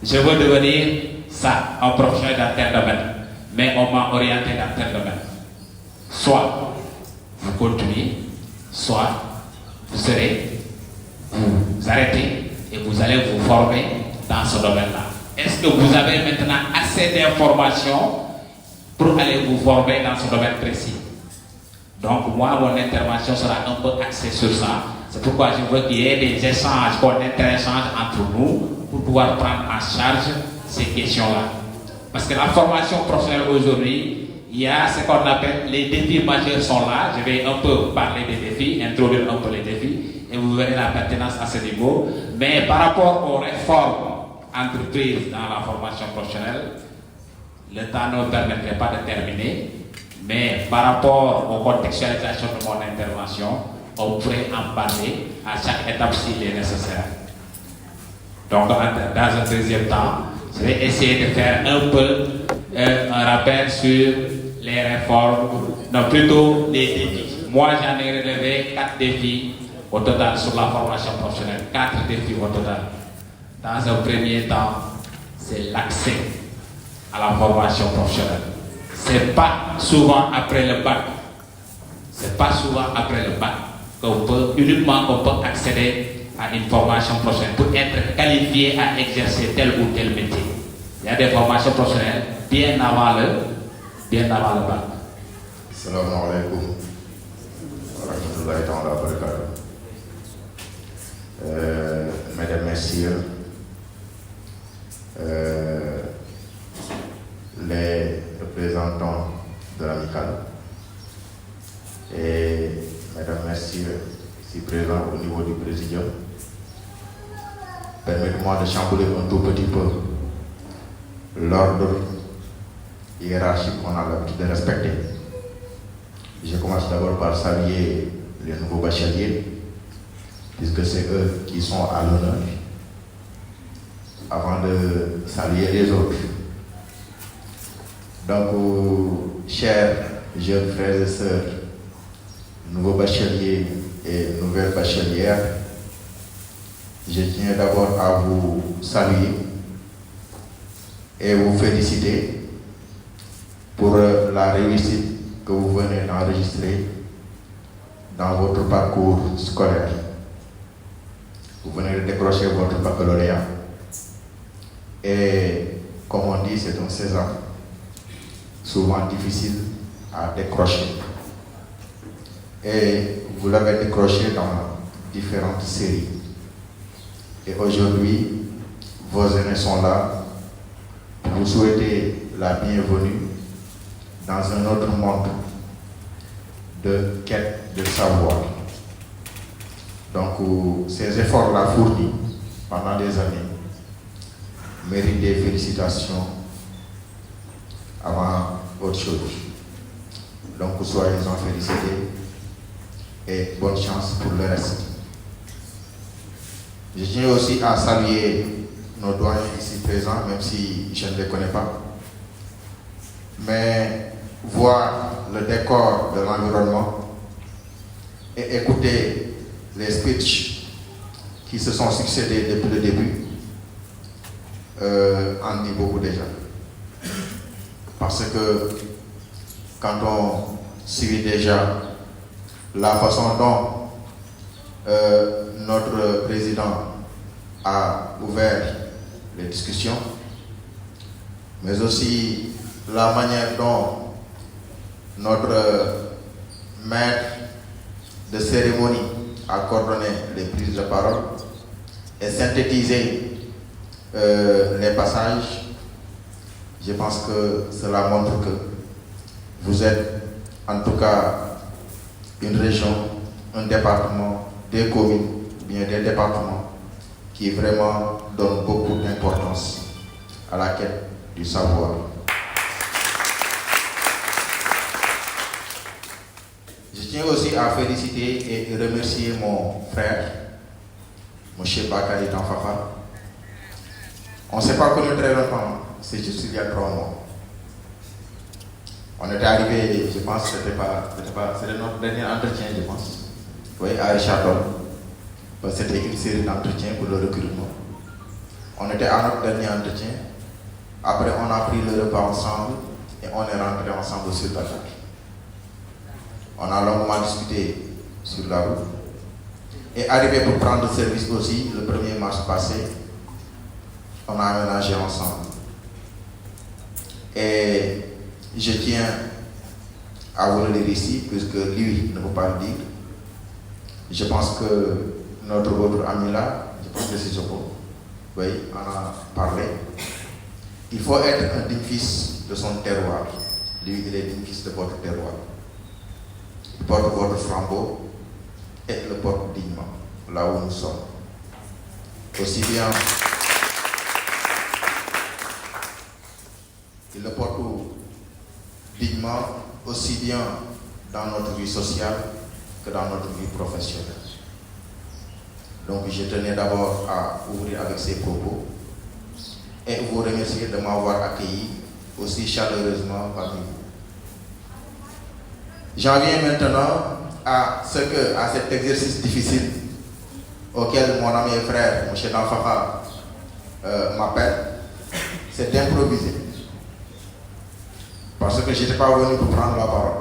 Je veux devenir ça, un professionnel dans tel domaine. Mais on m'a orienté dans tel domaine. Soit vous continuez, soit vous arrêtez et vous allez vous former dans ce domaine-là. Est-ce que vous avez maintenant assez d'informations pour aller vous former dans ce domaine précis? Donc moi, mon intervention sera un peu axée sur ça. C'est pourquoi je veux qu'il y ait des échanges, qu'on interchange entre nous pour pouvoir prendre en charge ces questions-là. Parce que la formation professionnelle aujourd'hui, il y a ce qu'on appelle les défis majeurs sont là. Je vais un peu parler des défis, introduire un peu les défis, et vous verrez la pertinence à ce niveau. Mais par rapport aux réformes entreprises dans la formation professionnelle, le temps ne me permettrait pas de terminer. Mais par rapport aux contextualisations de mon intervention, on pourrait en parler à chaque étape s'il est nécessaire. Donc, dans un deuxième temps, je vais essayer de faire un peu un rappel sur les réformes, non plutôt les défis. Moi, j'en ai relevé 4 défis au total sur la formation professionnelle. 4 défis au total. Dans un premier temps, c'est l'accès à la formation professionnelle. C'est pas souvent après le bac. C'est pas souvent après le bac qu'on peut accéder à une formation professionnelle pour être qualifié à exercer tel ou tel métier. Il y a des formations professionnelles bien avant le bac. Assalamu alaikum wa rahmatullahi ta'ala wa barakatuh. Mesdames, Messieurs, les représentants de l'amicale et Mesdames, Messieurs, ici présents au niveau du présidium, permettez-moi de chambouler un tout petit peu l'ordre hiérarchique qu'on a l'habitude de respecter. Je commence d'abord par saluer les nouveaux bacheliers, puisque c'est eux qui sont à l'honneur, avant de saluer les autres. Donc, chers jeunes frères et sœurs, nouveaux bacheliers et nouvelles bachelières, je tiens d'abord à vous saluer et vous féliciter pour la réussite que vous venez d'enregistrer dans votre parcours scolaire. Vous venez de décrocher votre baccalauréat et, comme on dit, c'est un sésame souvent difficile à décrocher. Et vous l'avez décroché dans différentes séries. Et aujourd'hui, vos aînés sont là pour vous souhaiter la bienvenue dans un autre monde de quête de savoir. Donc, ces efforts-là fournis pendant des années méritent des félicitations avant autre chose. Donc, soyez-en félicités et bonne chance pour le reste. Je tiens aussi à saluer nos doyens ici présents, même si je ne les connais pas. Mais voir le décor de l'environnement et écouter les speeches qui se sont succédés depuis le début en dit beaucoup déjà. Parce que quand on suit déjà la façon dont notre président a ouvert les discussions, mais aussi la manière dont notre maître de cérémonie a coordonné les prises de parole et synthétisé les passages, je pense que cela montre que vous êtes en tout cas une région, un département, des communes, bien des départements qui vraiment donnent beaucoup d'importance à la quête du savoir. Je tiens aussi à féliciter et remercier mon frère, M. Bakary Tanfafa. On ne s'est pas connu très longtemps, c'est juste il y a 3 mois. On était arrivé, je pense, c'était notre dernier entretien, je pense. Oui, à Richard Toll. C'était une série d'entretiens pour le recrutement. On était à notre dernier entretien. Après, on a pris le repas ensemble et on est rentré ensemble sur la table. On a longuement discuté sur la route. Et arrivé pour prendre service aussi, le 1er mars passé, on a aménagé ensemble. Et je tiens à vous le dire ici, puisque lui ne peut pas le dire. Je pense que votre ami là, je pense que c'est Joko, oui, on a parlé. Il faut être un digne fils de son terroir. Lui, il est digne fils de votre terroir. Il porte votre flambeau et le porte dignement, là où nous sommes. Aussi bien, il le porte dignement, aussi bien dans notre vie sociale que dans notre vie professionnelle. Donc je tenais d'abord à ouvrir avec ces propos et vous remercier de m'avoir accueilli aussi chaleureusement parmi vous. J'en viens maintenant à cet exercice difficile auquel mon ami et frère, M. Danfara, m'appelle, c'est d'improviser. Parce que je n'étais pas venu pour prendre la parole.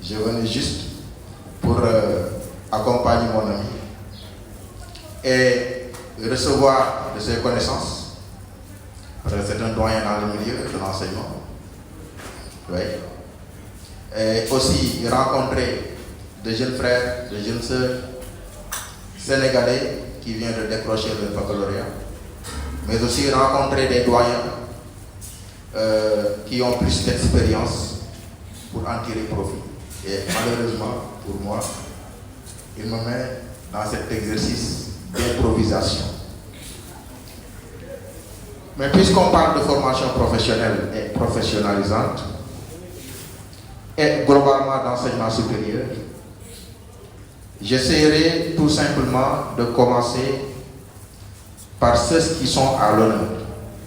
Je venais juste pour accompagner mon ami et recevoir de ses connaissances. Parce que c'est un doyen dans le milieu de l'enseignement. Oui. Et aussi rencontrer de jeunes frères, de jeunes sœurs sénégalais qui viennent de décrocher le baccalauréat, mais aussi rencontrer des doyens qui ont plus d'expérience pour en tirer profit. Et malheureusement, pour moi, il me met dans cet exercice d'improvisation. Mais puisqu'on parle de formation professionnelle et professionnalisante, et globalement d'enseignement supérieur, j'essaierai tout simplement de commencer par ceux qui sont à l'honneur,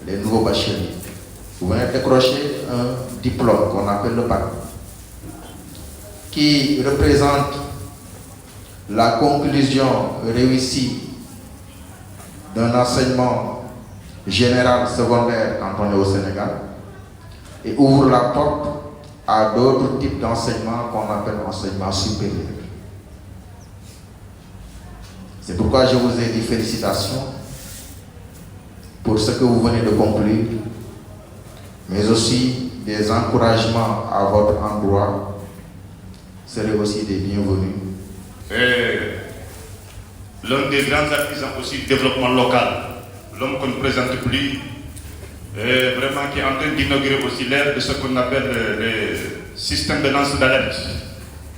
les nouveaux bacheliers. Vous venez de décrocher un diplôme qu'on appelle le bac, qui représente la conclusion réussie d'un enseignement général secondaire quand on est au Sénégal et ouvre la porte à d'autres types d'enseignement qu'on appelle enseignement supérieur. C'est pourquoi je vous ai dit félicitations pour ce que vous venez de conclure, mais aussi des encouragements à votre endroit seraient aussi des bienvenus. L'un des grands artisans aussi du développement local, l'homme qu'on ne présente plus, vraiment qui est en train d'inaugurer aussi l'ère de ce qu'on appelle le système de lance d'alerte.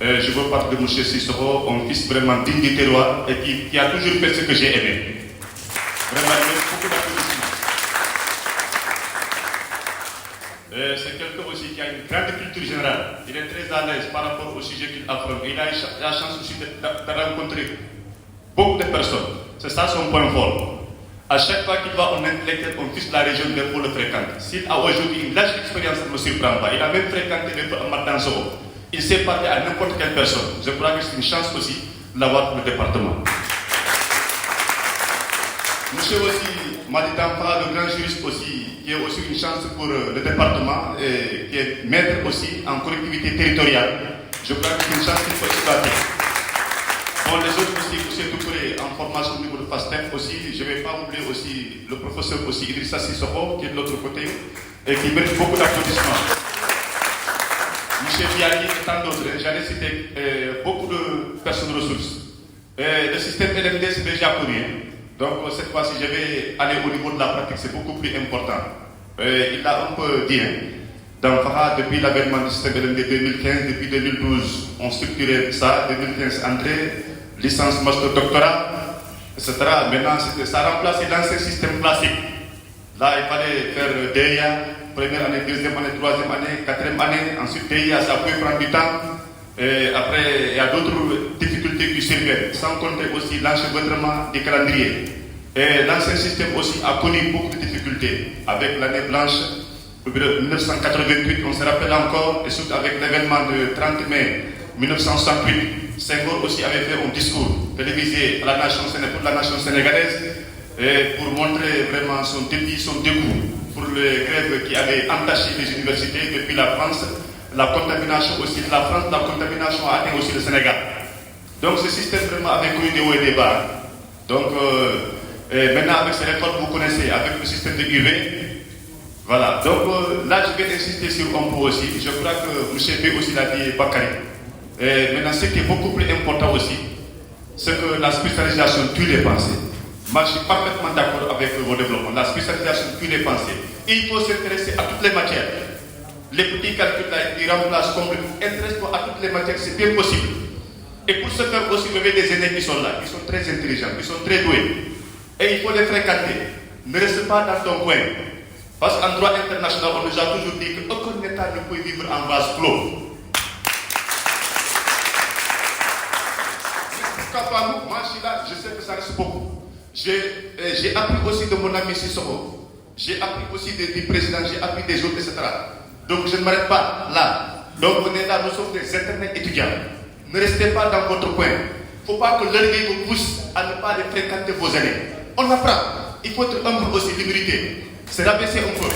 Je veux parler de M. Sissoko, un fils vraiment digne du terroir et qui a toujours fait ce que j'ai aimé. Vraiment, il mérite beaucoup d'applaudissements. C'est quelqu'un aussi qui a une grande culture générale. Il est très à l'aise par rapport au sujet qu'il affronte. Il a la chance aussi de rencontrer beaucoup de personnes. C'est ça son point fort. À chaque fois qu'il va en intellectuel, on fiche la région de pour le fréquenter. S'il a aujourd'hui une large expérience, ça ne me surprend pas. Il a même fréquenté le Martin Soro. Il sait parler à n'importe quelle personne. Je crois que c'est une chance aussi de l'avoir pour le département. Monsieur aussi, Madi Dampa, le grand juriste aussi, qui est aussi une chance pour le département, et qui est maître aussi en collectivité territoriale. Je crois que c'est une chance qu'il faut exploiter. Bon, les autres aussi, M. Doucouré, en formation au niveau de FASTEF aussi, je ne vais pas oublier aussi le professeur aussi Idrissa Sissoko, qui est de l'autre côté, et qui mérite beaucoup d'applaudissements. M. Biali et tant d'autres, j'allais citer beaucoup de personnes ressources. Le système LMD, c'est déjà connu. Donc, cette fois-ci, je vais aller au niveau de la pratique, c'est beaucoup plus important. Il a un peu dit, dans Farah, depuis l'avènement du système LMD 2015, depuis 2012, on structurait ça, 2015, entrée, licence, master, doctorat, etc. Maintenant, ça a remplacé l'ancien système classique. Là, il fallait faire DIA, première année, deuxième année, troisième année, quatrième année, ensuite DIA, ça peut prendre du temps. Et après, il y a d'autres difficultés qui surviennent, sans compter aussi l'enchevêtrement des calendriers. Et l'ancien système aussi a connu beaucoup de difficultés, avec l'année blanche, 1988, on se rappelle encore, et surtout avec l'événement de 30 mai 1968, Senghor aussi avait fait un discours télévisé à la nation, pour la nation sénégalaise et pour montrer vraiment son dépit, son dégoût pour les grèves qui avaient entaché les universités depuis la France. La contamination aussi de la France, la contamination a atteint aussi le Sénégal. Donc ce système vraiment avait connu des hauts et des bas. Donc maintenant avec ces réformes, vous connaissez, avec le système de UV, voilà. Donc là je vais insister sur un point aussi. Je crois que M. B aussi l'a dit, Bakary. Et maintenant ce qui est beaucoup plus important aussi, c'est que la spécialisation tue les pensées. Moi je suis parfaitement d'accord avec vos développements. La spécialisation tue les pensées. Il faut s'intéresser à toutes les matières. Les petits calculs là, ils remplacent complètement. Intéresse-toi à toutes les matières, c'est bien possible. Et pour ce faire aussi, lever des aînés qui sont là, qui sont très intelligents, qui sont très doués. Et il faut les fréquenter. Ne reste pas dans ton coin. Parce qu'en droit international, on nous a toujours dit qu'aucun État ne peut vivre en vase clos. Pourquoi pas nous? Moi, je suis là, je sais que ça reste beaucoup. J'ai appris aussi de mon ami Sissoko. J'ai appris aussi du président, j'ai appris des autres, etc. Donc je ne m'arrête pas là. Donc on est là, nous sommes des éternels étudiants. Ne restez pas dans votre coin. Il ne faut pas que l'orgueil vous pousse à ne pas les fréquenter vos aînés. On apprend. Il faut être humble aussi, l'humilité. C'est rabaisser un peu.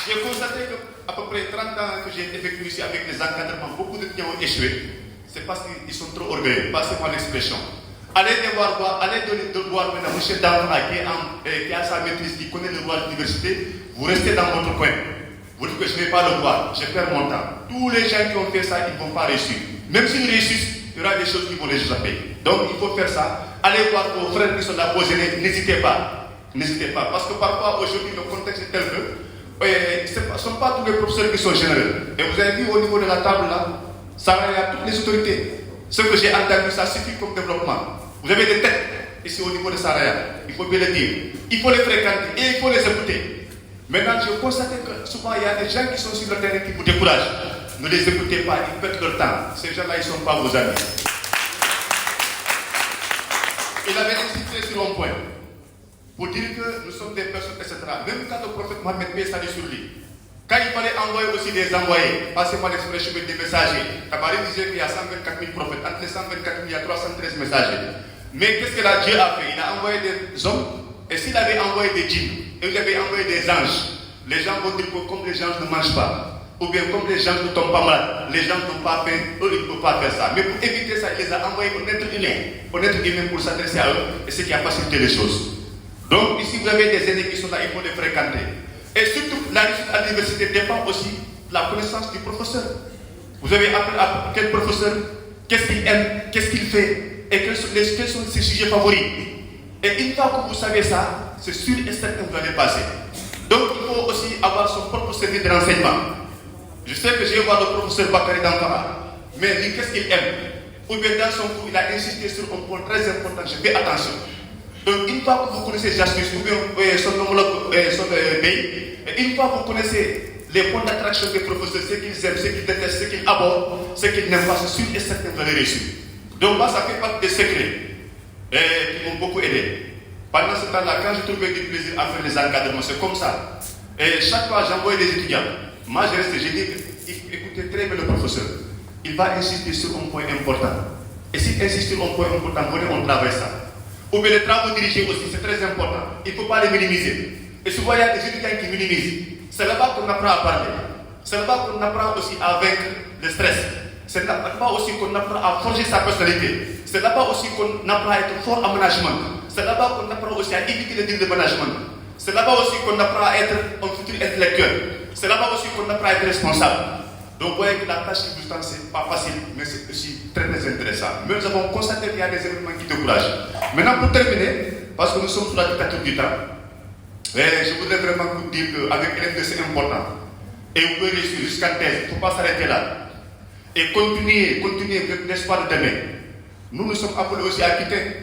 J'ai constaté qu'à peu près 30 ans que j'ai effectué ici avec les encadrements, beaucoup de gens ont échoué. C'est parce qu'ils sont trop orgueilleux. Passez-moi l'expression. Allez voir maintenant M. Damra qui a sa maîtrise, qui connaît le droit de l'université. Vous restez dans votre coin. Vous dites que je ne vais pas le voir, je perds mon temps. Tous les gens qui ont fait ça, ils ne vont pas réussir. Même s'ils réussissent, il y aura des choses qui vont les échapper. Donc il faut faire ça. Allez voir vos frères qui sont là, vos aînés, n'hésitez pas. N'hésitez pas. Parce que parfois, aujourd'hui, le contexte est tel que ce ne sont pas tous les professeurs qui sont généreux. Et vous avez vu au niveau de la table là, ça va à toutes les autorités. Ce que j'ai entendu, ça suffit comme développement. Vous avez des têtes ici au niveau de Saraya, il faut bien le dire. Il faut les fréquenter et il faut les écouter. Maintenant, je constate que souvent il y a des gens qui sont sur le terrain qui vous découragent. Ne les écoutez pas, ils perdent leur temps. Ces gens-là, ils ne sont pas vos amis. Il avait insisté sur un point pour dire que nous sommes des personnes, etc. Même quand le prophète Mohamed paix salut sur lui, quand il fallait envoyer aussi des envoyés, passez-moi l'expression des messagers. Tabari disait qu'il y a 124 000 prophètes. Entre les 124 000, il y a 313 messagers. Mais qu'est-ce que Dieu a fait? Il a envoyé des hommes. Et s'il avait envoyé des djinns, et il avait envoyé des anges, les gens vont dire que comme les anges ne mangent pas, ou bien comme les gens ne tombent pas malades, les gens n'ont pas faim, eux ils ne peuvent pas faire ça. Mais pour éviter ça, il les a envoyés au être humain pour s'adresser à eux, et ce qui a facilité les choses. Donc ici vous avez des aînés qui sont là, il faut les fréquenter. Et surtout, la réussite à l'université dépend aussi de la connaissance du professeur. Vous avez appris à quel professeur, qu'est-ce qu'il aime, qu'est-ce qu'il fait, et quels sont ses sujets favoris. Et une fois que vous savez ça, c'est sûr et certain que vous allez passer. Donc il faut aussi avoir son propre service de renseignement. Je sais que j'ai voir le professeur Bakary Damfara, mais lui, qu'est-ce qu'il aime? Ou bien dans son cours, il a insisté sur un point très important, je fais attention. Donc une fois que vous connaissez Justice, ou bien son homologue, son pays, une fois que vous connaissez les points d'attraction des professeurs, ce qu'ils aiment, ce qu'ils détestent, ce qu'ils abordent, ce qu'ils n'aiment pas, c'est sûr et certain que vous allez réussir. Donc moi, ça fait partie des secrets qui m'ont beaucoup aidé. Pendant ce temps-là, quand je trouvais du plaisir à faire les encadrements, c'est comme ça. Et chaque fois, j'envoyais des étudiants. Moi, je restais, j'ai dit, écoutez très bien le professeur. Il va insister sur un point important. Et s'il insiste sur un point important, venez, on travaille ça. Ou bien les travaux dirigés aussi, c'est très important. Il ne faut pas les minimiser. Et souvent, il y a des étudiants qui minimisent. C'est là-bas qu'on apprend à parler. C'est là-bas qu'on apprend aussi à vaincre le stress. C'est là-bas aussi qu'on apprend à forger sa personnalité. C'est là-bas aussi qu'on apprend à être fort en management. C'est là-bas qu'on apprend aussi à éviter les délits de management. C'est là-bas aussi qu'on apprend à être un futur intellectuel. C'est là-bas aussi qu'on apprend à être responsable. Donc vous voyez que la tâche qui vous tente, c'est pas facile, mais c'est aussi très intéressant. Mais nous avons constaté qu'il y a des événements qui découragent. Maintenant, pour terminer, parce que nous sommes sous la dictature du temps, je voudrais vraiment vous dire qu'avec LFD, c'est important. Et vous pouvez réussir jusqu'à thèse, il ne faut pas s'arrêter là. Et continuer avec l'espoir de demain. Nous sommes appelés aussi à quitter.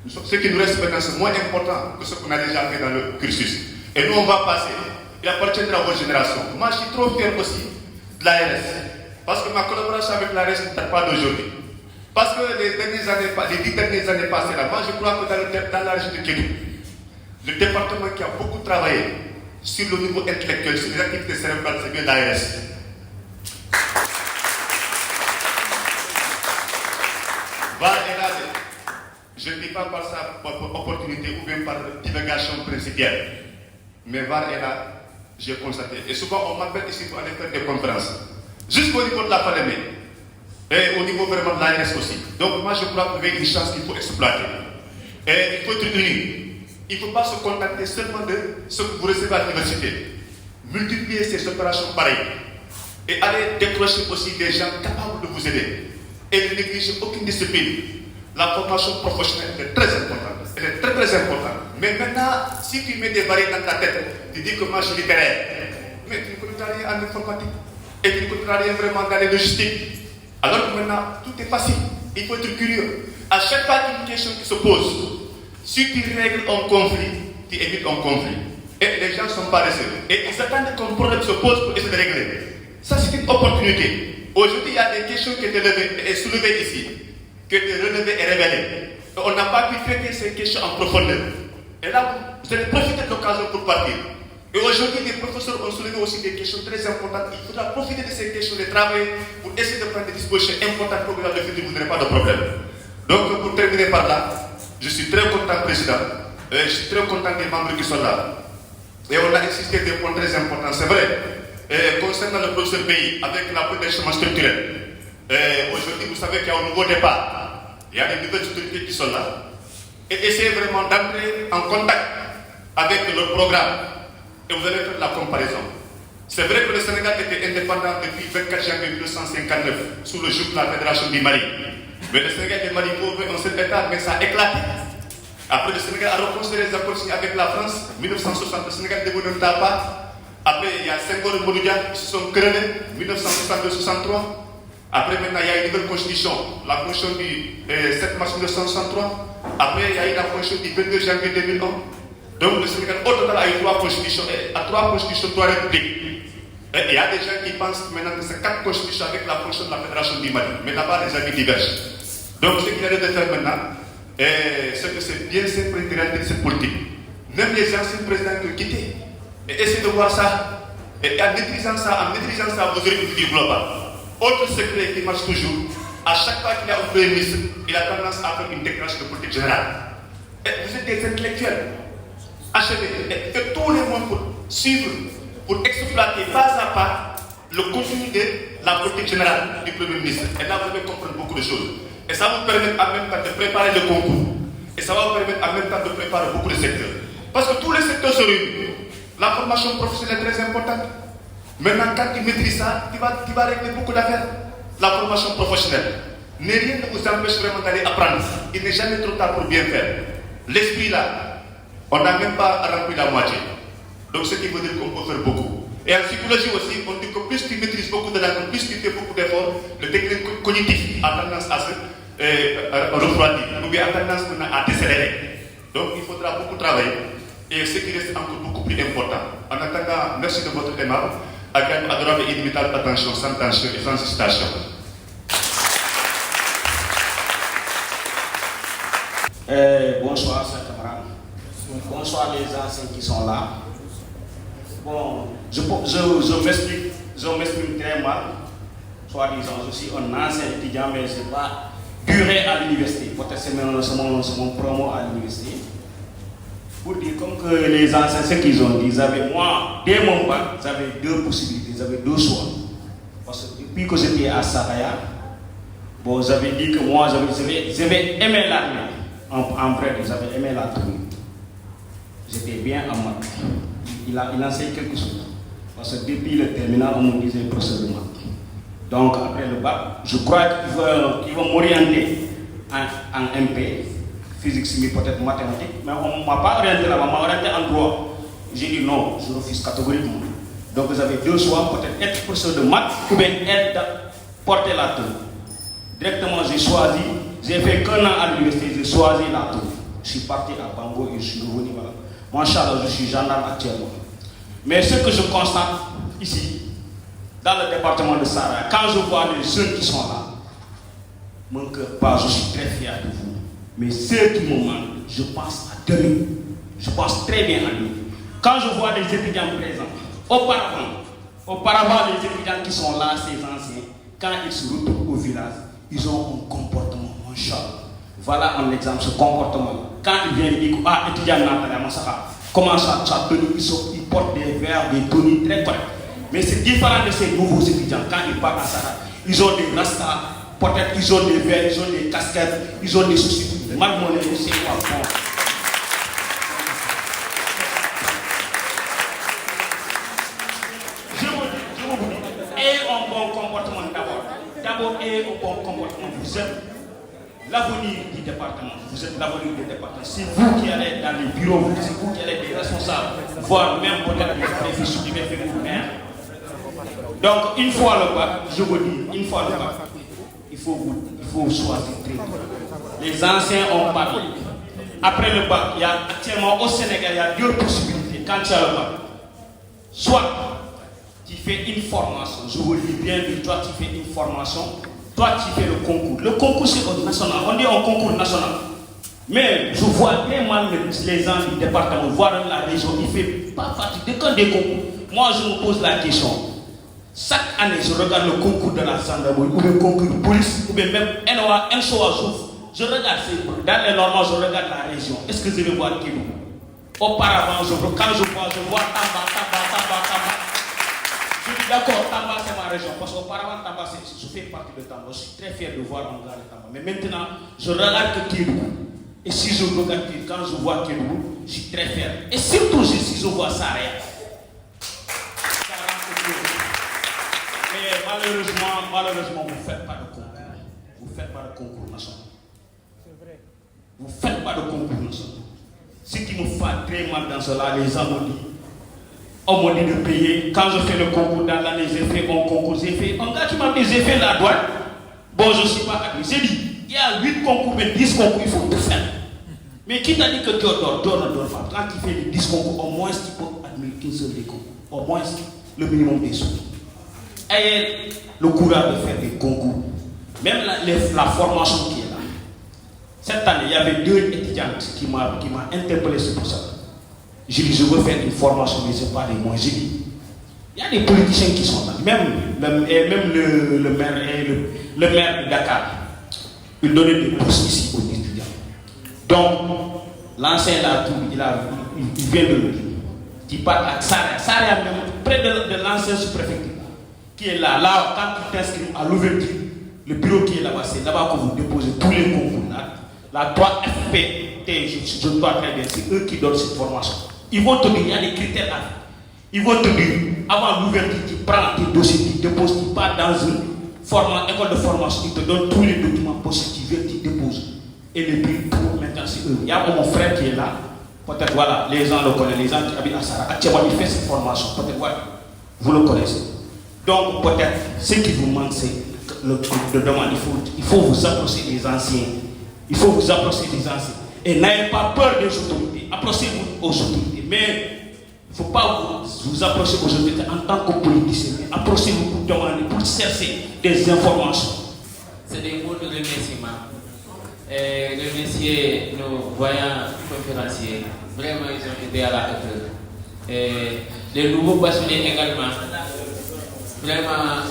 Ce qui nous reste maintenant, c'est moins important que ce qu'on a déjà fait dans le cursus. Et nous, on va passer. Il appartiendra à votre génération. Moi, je suis trop fier aussi de l'ARS. Parce que ma collaboration avec l'ARS ne date pas d'aujourd'hui. Parce que les 10 dernières années passées là, moi, je crois que dans la région de Kédou, le département qui a beaucoup travaillé sur le niveau intellectuel, sur les activités cérébrales, c'est bien l'ARS. je ne dis pas par sa opportunité ou bien par divulgation principielle. Mais VAR est là, j'ai constaté. Et souvent, on m'appelle ici pour aller faire des conférences. Jusqu'au niveau de la pandémie. Et au niveau vraiment de l'ARS aussi. Donc moi, je crois qu'il y a une chance qu'il faut exploiter. Et il faut être uni. Il ne faut pas se contenter seulement de ce que vous recevez à l'université. Multiplier ces opérations pareilles. Et aller décrocher aussi des gens capables de vous aider. Et ne négliger aucune discipline. La formation professionnelle est très importante. Elle est très très importante. Mais maintenant, si tu mets des barrières dans ta tête, tu dis que moi je suis littéraire. Mais tu ne connais rien en informatique. Et tu ne connais rien vraiment dans les logistiques. Alors que maintenant, tout est facile. Il faut être curieux. À chaque fois qu'une question qui se pose, si tu règles un conflit, tu évites un conflit. Et les gens sont paresseux. Et ils attendent qu'un problème se pose pour essayer de régler. Ça, c'est une opportunité. Aujourd'hui, il y a des questions qui étaient soulevées ici, qui étaient relevées et révélées. Et on n'a pas pu traiter ces questions en profondeur. Et là, vous allez profiter de l'occasion pour partir. Et aujourd'hui, les professeurs ont soulevé aussi des questions très importantes. Il faudra profiter de ces questions, de travailler pour essayer de prendre des dispositions importantes pour que dans le futur, vous n'aurez pas de problème. Donc, pour terminer par là, je suis très content, Président. Je suis très content des membres qui sont là. Et on a insisté des points très importants, c'est vrai. Et concernant le professeur Pays, avec l'appui des changements structurels, aujourd'hui, vous savez qu'il y a un nouveau départ. Il y a des nouvelles autorités qui sont là. Et essayez vraiment d'entrer en contact avec le programme. Et vous allez faire la comparaison. C'est vrai que le Sénégal était indépendant depuis 24 janvier 1959, sous le joug de la Fédération du Mali. Mais le Sénégal et le Mali pouvaient un seul État, mais ça a éclaté. Après, le Sénégal a reconstruit les accords signés avec la France. En 1960, le Sénégal est devenu un État. Après, il y a Senghor et Mouloudia qui se sont querellés, 1962-63. Après, maintenant, il y a une nouvelle constitution, la constitution du 7 mars 1963. Après, il y a eu la constitution du 22 janvier 2001. Donc, le Sénégal, au total, a eu 3 constitutions, à 3 constitutions, 3 républiques. Et il y a des gens qui pensent maintenant que c'est 4 constitutions avec la fonction de la Fédération du Mali. Mais là-bas, les avis divergent. Donc, ce qu'il y a de faire maintenant, c'est que c'est bien simple de réaliser cette politique. Même les anciens présidents qui ont quitté. Et essayez de voir ça. Et en maîtrisant ça, vous aurez une vie globale. Autre secret qui marche toujours, à chaque fois qu'il y a un premier ministre, il a tendance à faire une déclaration de politique générale. Et vous êtes des intellectuels. Achevez. Et faites tous les moyens pour suivre, pour exploiter pas à pas le contenu de la politique générale du Premier ministre. Et là, vous allez comprendre beaucoup de choses. Et ça vous permet en même temps de préparer le concours. Et ça va vous permettre en même temps de préparer beaucoup de secteurs. Parce que tous les secteurs se réunissent. La formation professionnelle est très importante. Maintenant, quand tu maîtrises ça, tu vas régler beaucoup d'affaires. La formation professionnelle. Mais rien ne vous empêche vraiment d'aller apprendre. Il n'est jamais trop tard pour bien faire. L'esprit là, on n'a même pas rempli la moitié. Donc, ce qui veut dire qu'on peut faire beaucoup. Et en psychologie aussi, on dit que plus tu maîtrises beaucoup de langues, plus tu fais beaucoup d'efforts, le technique cognitif a tendance à se refroidir, ou bien a tendance à décélérer. Donc, il faudra beaucoup travailler. Et ce qui reste encore beaucoup plus important. En attendant, merci de votre aimable, adorable et inimitable attention, sans tension et sans hésitation. Bonsoir, chers camarades. Bonsoir les anciens qui sont là. Bon, je m'exprime très mal. Soi-disant, je suis un ancien étudiant, mais je n'ai pas duré à l'université. Peut-être c'est mon promo à l'université. Pour dire comme que les anciens, ce qu'ils ont dit, moi, dès mon bac, j'avais 2 possibilités, j'avais 2 choix. Parce que depuis que j'étais à Saraya, bon, j'avais dit que moi, j'avais aimé l'armée. En vrai, j'avais aimé l'armée. J'étais bien en maths. Il enseigne quelque chose. Parce que depuis le terminal, on me disait professeur de maths. Donc, après le bac, je crois qu'il va m'orienter en MP. Physique, chimie, peut-être mathématiques, mais on ne m'a pas orienté là-bas, on m'a orienté en droit. J'ai dit non, je refuse catégoriquement. Donc j'avais 2 choix, peut-être être professeur de maths ou bien porter la tenue. Directement, j'ai choisi, j'ai fait qu'un an à l'université, j'ai choisi la tenue. Je suis parti à Bango et je suis revenu. Voilà. Machallah, je suis gendarme actuellement. Mais ce que je constate ici, dans le département de Saraya, quand je vois les jeunes qui sont là, mon cœur bat, je suis très fier de vous. Mais ce qui me manque, je pense à demain. Je pense très bien à lui. Quand je vois les étudiants présents, auparavant les étudiants qui sont là, ces anciens, quand ils se retrouvent au village, ils ont un comportement, machallah, Voilà un exemple, ce comportement. Quand il vient, il dit ah, étudiant Nathalie Massara, comment ça tenue, ils portent des verres, des tenues très correctes. Mais c'est différent de ces nouveaux étudiants. Quand ils partent à Sarah, ils ont des rastas, peut-être ils ont des verres, ils ont des casquettes, ils ont des soucis. Malmonnaie, c'est quoi bon. Je vous dis, ayez un bon comportement d'abord. D'abord, ayez un bon comportement. Vous êtes l'avenir du département. Vous êtes l'avenir du département. C'est vous qui allez dans les bureaux, c'est vous qui allez des responsables, voire même peut-être les fils qui vont faire une mère. Donc, une fois le bac, je vous dis, une fois le bac, il faut choisir très tôt. Les anciens ont parlé. Après le bac, il y a actuellement au Sénégal, il y a deux possibilités quand tu as le bac. Soit tu fais une formation, je vous le dis bien, toi tu fais une formation, toi tu fais le concours. Le concours c'est au national, on dit un concours national. Mais je vois très mal les gens du département, voire la région, il ne fait pas partie de quand des concours. Moi je me pose la question. Chaque année, je regarde le concours de la gendarmerie, ou le concours de police, ou bien même NOA, je regarde, dans les normes, je regarde la région. Est-ce que je vais voir Kédougou? Auparavant, quand je vois Tamba. Je dis d'accord, Tamba c'est ma région, parce qu'auparavant, Tamba, je fais partie de Tamba. Je suis très fier de voir mon gars de Tamba. Mais maintenant, je regarde que Kédougou. Et si je regarde, quand je vois Kédougou, je suis très fier. Et surtout, si je vois Saraya. Malheureusement, vous ne faites pas de concours. Vous ne faites pas de concours national. Vous ne faites pas de concours national. Ce qui me fait très mal dans cela, les gens m'ont dit de payer. Quand je fais le concours dans l'année, j'ai fait mon concours, j'ai fait. Un gars qui m'a dit, j'ai fait la douane. Bon, je ne suis pas admis. J'ai dit, il y a 8 concours, mais 10 concours, il faut tout faire. Mais qui t'a dit que tu dors ne dors pas? Quand tu fais les 10 concours, au moins tu peux admettre qu'un seul des concours. Au moins le minimum des sous. Ayez le courage de faire des concours. Même la formation qui est là. Cette année, il y avait 2 étudiantes qui m'ont interpellé sur ça. J'ai dit, je veux faire une formation, mais ce n'est pas des moyens. J'ai dit, il y a des politiciens qui sont là. Même le maire de Dakar, il donnait des bourses ici aux étudiants. Donc, l'ancien là, il vient de le dire. Tu parles à Saraya. Saraya, même près de l'ancien sous-préfecture, qui est là. Là, quand tu t'inscris à l'ouverture, le bureau qui est là-bas, c'est là-bas que vous déposez tous les concours. La 3FPT, je dois très bien, c'est eux qui donnent cette formation. Ils vont te dire, il y a des critères à faire. Ils vont te dire, avant l'ouverture, tu prends tes dossiers, tu déposes, tu pars dans une école de formation, ils te donnent tous les documents possibles, tu viens, tu déposes. Et les prix pour maintenant, c'est eux. Il y a mon frère qui est là. Peut-être, voilà, les gens le connaissent, les gens qui habitent à Sarah. Actuellement, il fait cette formation. Peut-être, voilà, vous le connaissez. Donc, peut-être, ce qui vous manque, c'est de demander, il faut vous approcher des anciens. Il faut vous approcher des anciens. Et n'ayez pas peur des autorités. Approchez-vous aux autorités. Mais il ne faut pas vous approcher aux autorités en tant que politicien. Approchez-vous pour demander, pour chercher des informations. C'est des mots de remerciement. Et remercier nos voyants conférenciers. Vraiment, ils ont aidé à la hauteur. Et les nouveaux passionnés également. Vraiment,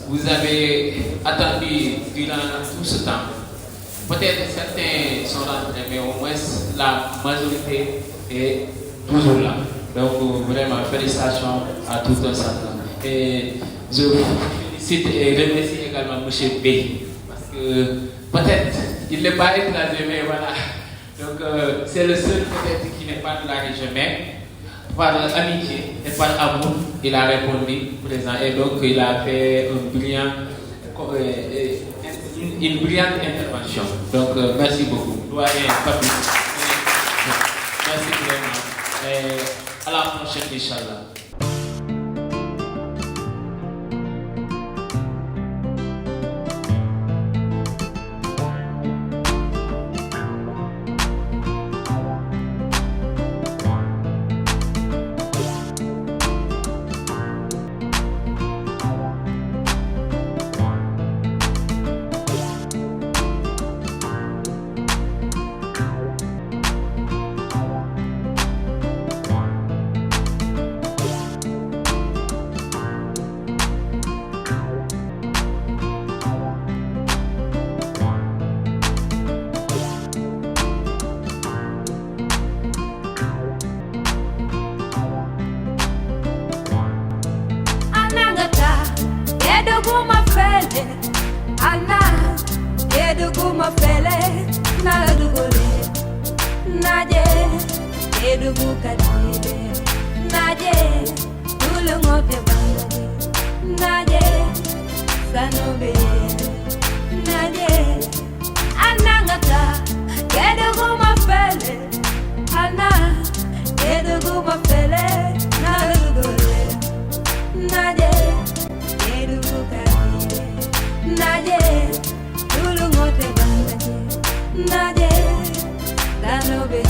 vous avez attendu durant tout ce temps. Peut-être certains sont rentrés, mais au moins la majorité est toujours là. Donc vraiment, félicitations à tout un certain. Et je félicite et remercie également M. B. Parce que peut-être il n'est pas étranger, mais voilà. Donc c'est le seul peut-être qui n'est pas de la région, mais par amitié et par amour, il a répondu présent. Et donc il a fait une brillante intervention. Donc merci beaucoup. Doyen Papi. Merci vraiment. Et à la prochaine, Inch'Allah. Keduguma fele, ana. Keduguma fele, naladugole. Naje, kedugu kadile. Naje, tulungote bangaje. Naje, sanobe. Naje, anangata. Keduguma fele, ana. Keduguma fele, naladugole. Naje, kedugu kadile. Naje, tulungote bangaje. Naje, sanobe.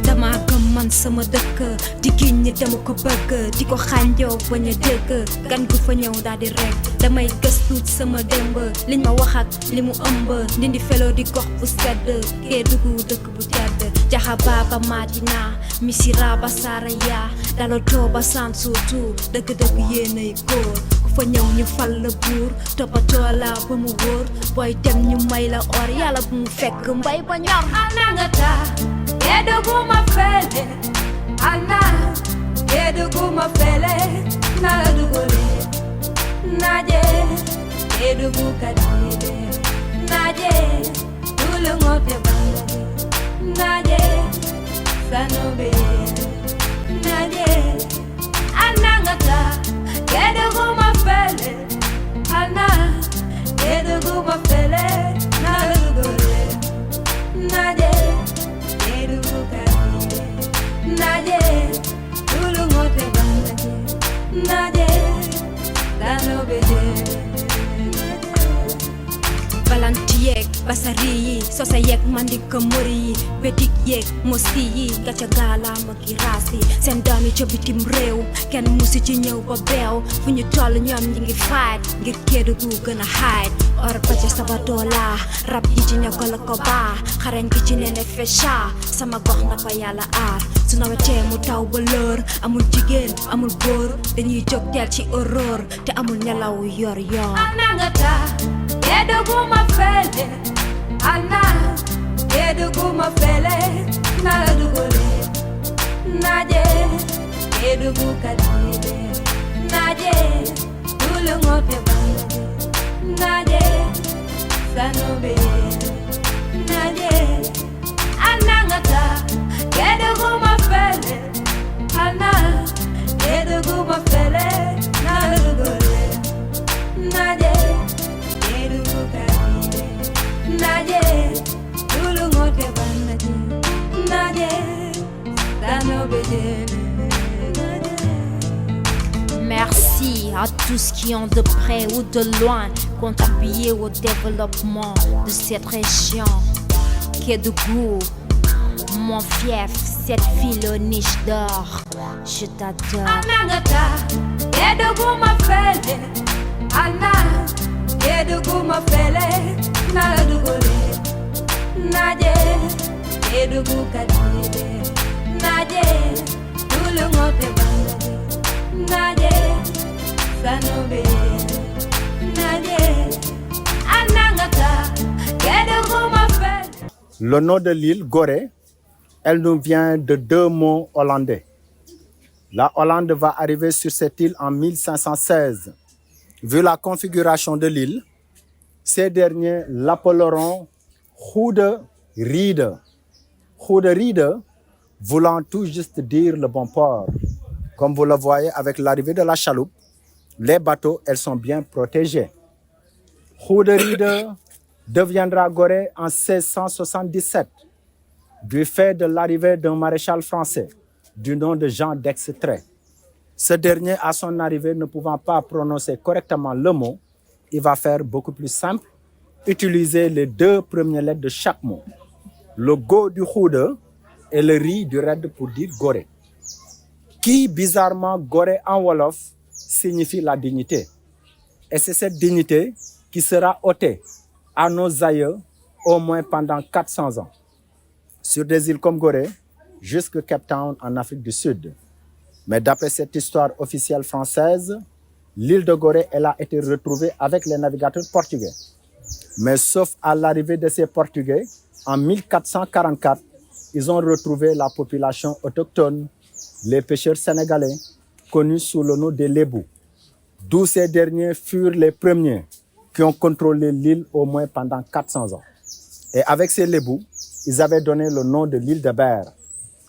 Dama gëm man sama dëkk di giñ ni dama ko bëgg di ko xànjoo bañ a dëgg gan gu fa ñëw daal di rek damay gëstu sama démb liñ ma wax ak li mu ëmb ndindi felo di gox bu sedd Kédougou dëkk bu tedd Jaxaba ba Madina Missirah ba Saraya Daloto ba Sansuutu dëgg-dëgg yéenay góor ku fa ñëw ñu fal la buur toppatoo la ba mu wóor booy dem ñu may la or yàlla bu mu fekk mbay ba ñor anangata Keduguma fele, ana. Keduguma fele, naladugole. Naje, kedugu kadile. Naje, tulungote bangaje. Naje, sanobe. Naje, anangata. Keduguma fele, ana. Keduguma fele, naladugole. Naje. Naje, tulungote bangaje. Naje, danobeje. Balanti yek, basari yi, sosa yek mandika muri yi, bedik yek, mosi yi, gacha gala makirasi. Sen domi ca bitim réew, kenn musi ci ñëw ba beew, fu ñu toll ñoom ñi ngi fight, ngir Kédougou gën a hide. Or ba ca sabadola, rab yi ci ñoko la ko baa, xarañ gi ci nene fecha, sama gox na ko yàlla aar. Su nawetee mu taw ba lër, amul jigéen, amul góor, dañuy jóg teel ci aurore, te amul nelaw yor yor. Anangata, Keduguma fele, ana. Keduguma fele, naladugole. Naje, kedugu kadile. Naje, tulungote bangaje. Naje, sanobe. Naje, anangata. Keduguma fele, ana. Keduguma fele, naladugole. Naje, kedugu kadile. Naje, tulungote bangaje. Naje, sanobe. Merci à tous qui ont de près ou de loin contribué au développement de cette région. Kédougou, mon fief, cette ville aux niches d'or, je t'adore. Anangata, Kédouguma fele, ana. Kédouguma fele, naladugole. Naje, Kédougou kadile. Naje, tulungote bangaje. Naje, sanobe. Naje, anangata. Kédouguma fele. Le nom de l'île, Gorée, elle nous vient de deux mots hollandais. La Hollande va arriver sur cette île en 1516. Vu la configuration de l'île, ces derniers l'appelleront Goede Riede. Goede Riede, voulant tout juste dire le bon port. Comme vous le voyez avec l'arrivée de la chaloupe, les bateaux, elles sont bien protégés. Goede Riede deviendra Gorée en 1677 du fait de l'arrivée d'un maréchal français du nom de Jean d'Extré. Ce dernier, à son arrivée, ne pouvant pas prononcer correctement le mot, il va faire beaucoup plus simple, utiliser les deux premières lettres de chaque mot. Le go du Goede et le ri du Red pour dire Gorée. Qui, bizarrement, Gorée en Wolof, signifie la dignité. Et c'est cette dignité qui sera ôtée à nos aïeux au moins pendant 400 ans. Sur des îles comme Gorée, jusque Cape Town en Afrique du Sud. Mais d'après cette histoire officielle française, l'île de Gorée, elle a été retrouvée avec les navigateurs portugais. Mais sauf à l'arrivée de ces Portugais, en 1444, ils ont retrouvé la population autochtone, les pêcheurs sénégalais, connus sous le nom des Lébous, d'où ces derniers furent les premiers qui ont contrôlé l'île au moins pendant 400 ans. Et avec ces Lébous, ils avaient donné le nom de l'île de Ber,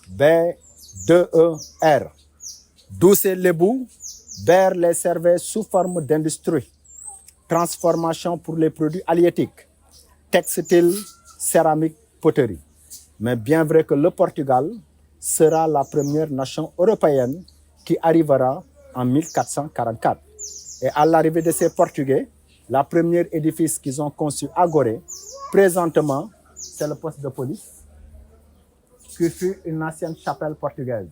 B-2-E-R. D'où ces Lébous, Ber les servait sous forme d'industrie, transformation pour les produits halieutiques, textiles, céramique, poterie. Mais bien vrai que le Portugal sera la première nation européenne qui arrivera en 1444. Et à l'arrivée de ces Portugais, la première édifice qu'ils ont conçu à Gorée, présentement, c'est le poste de police, qui fut une ancienne chapelle portugaise,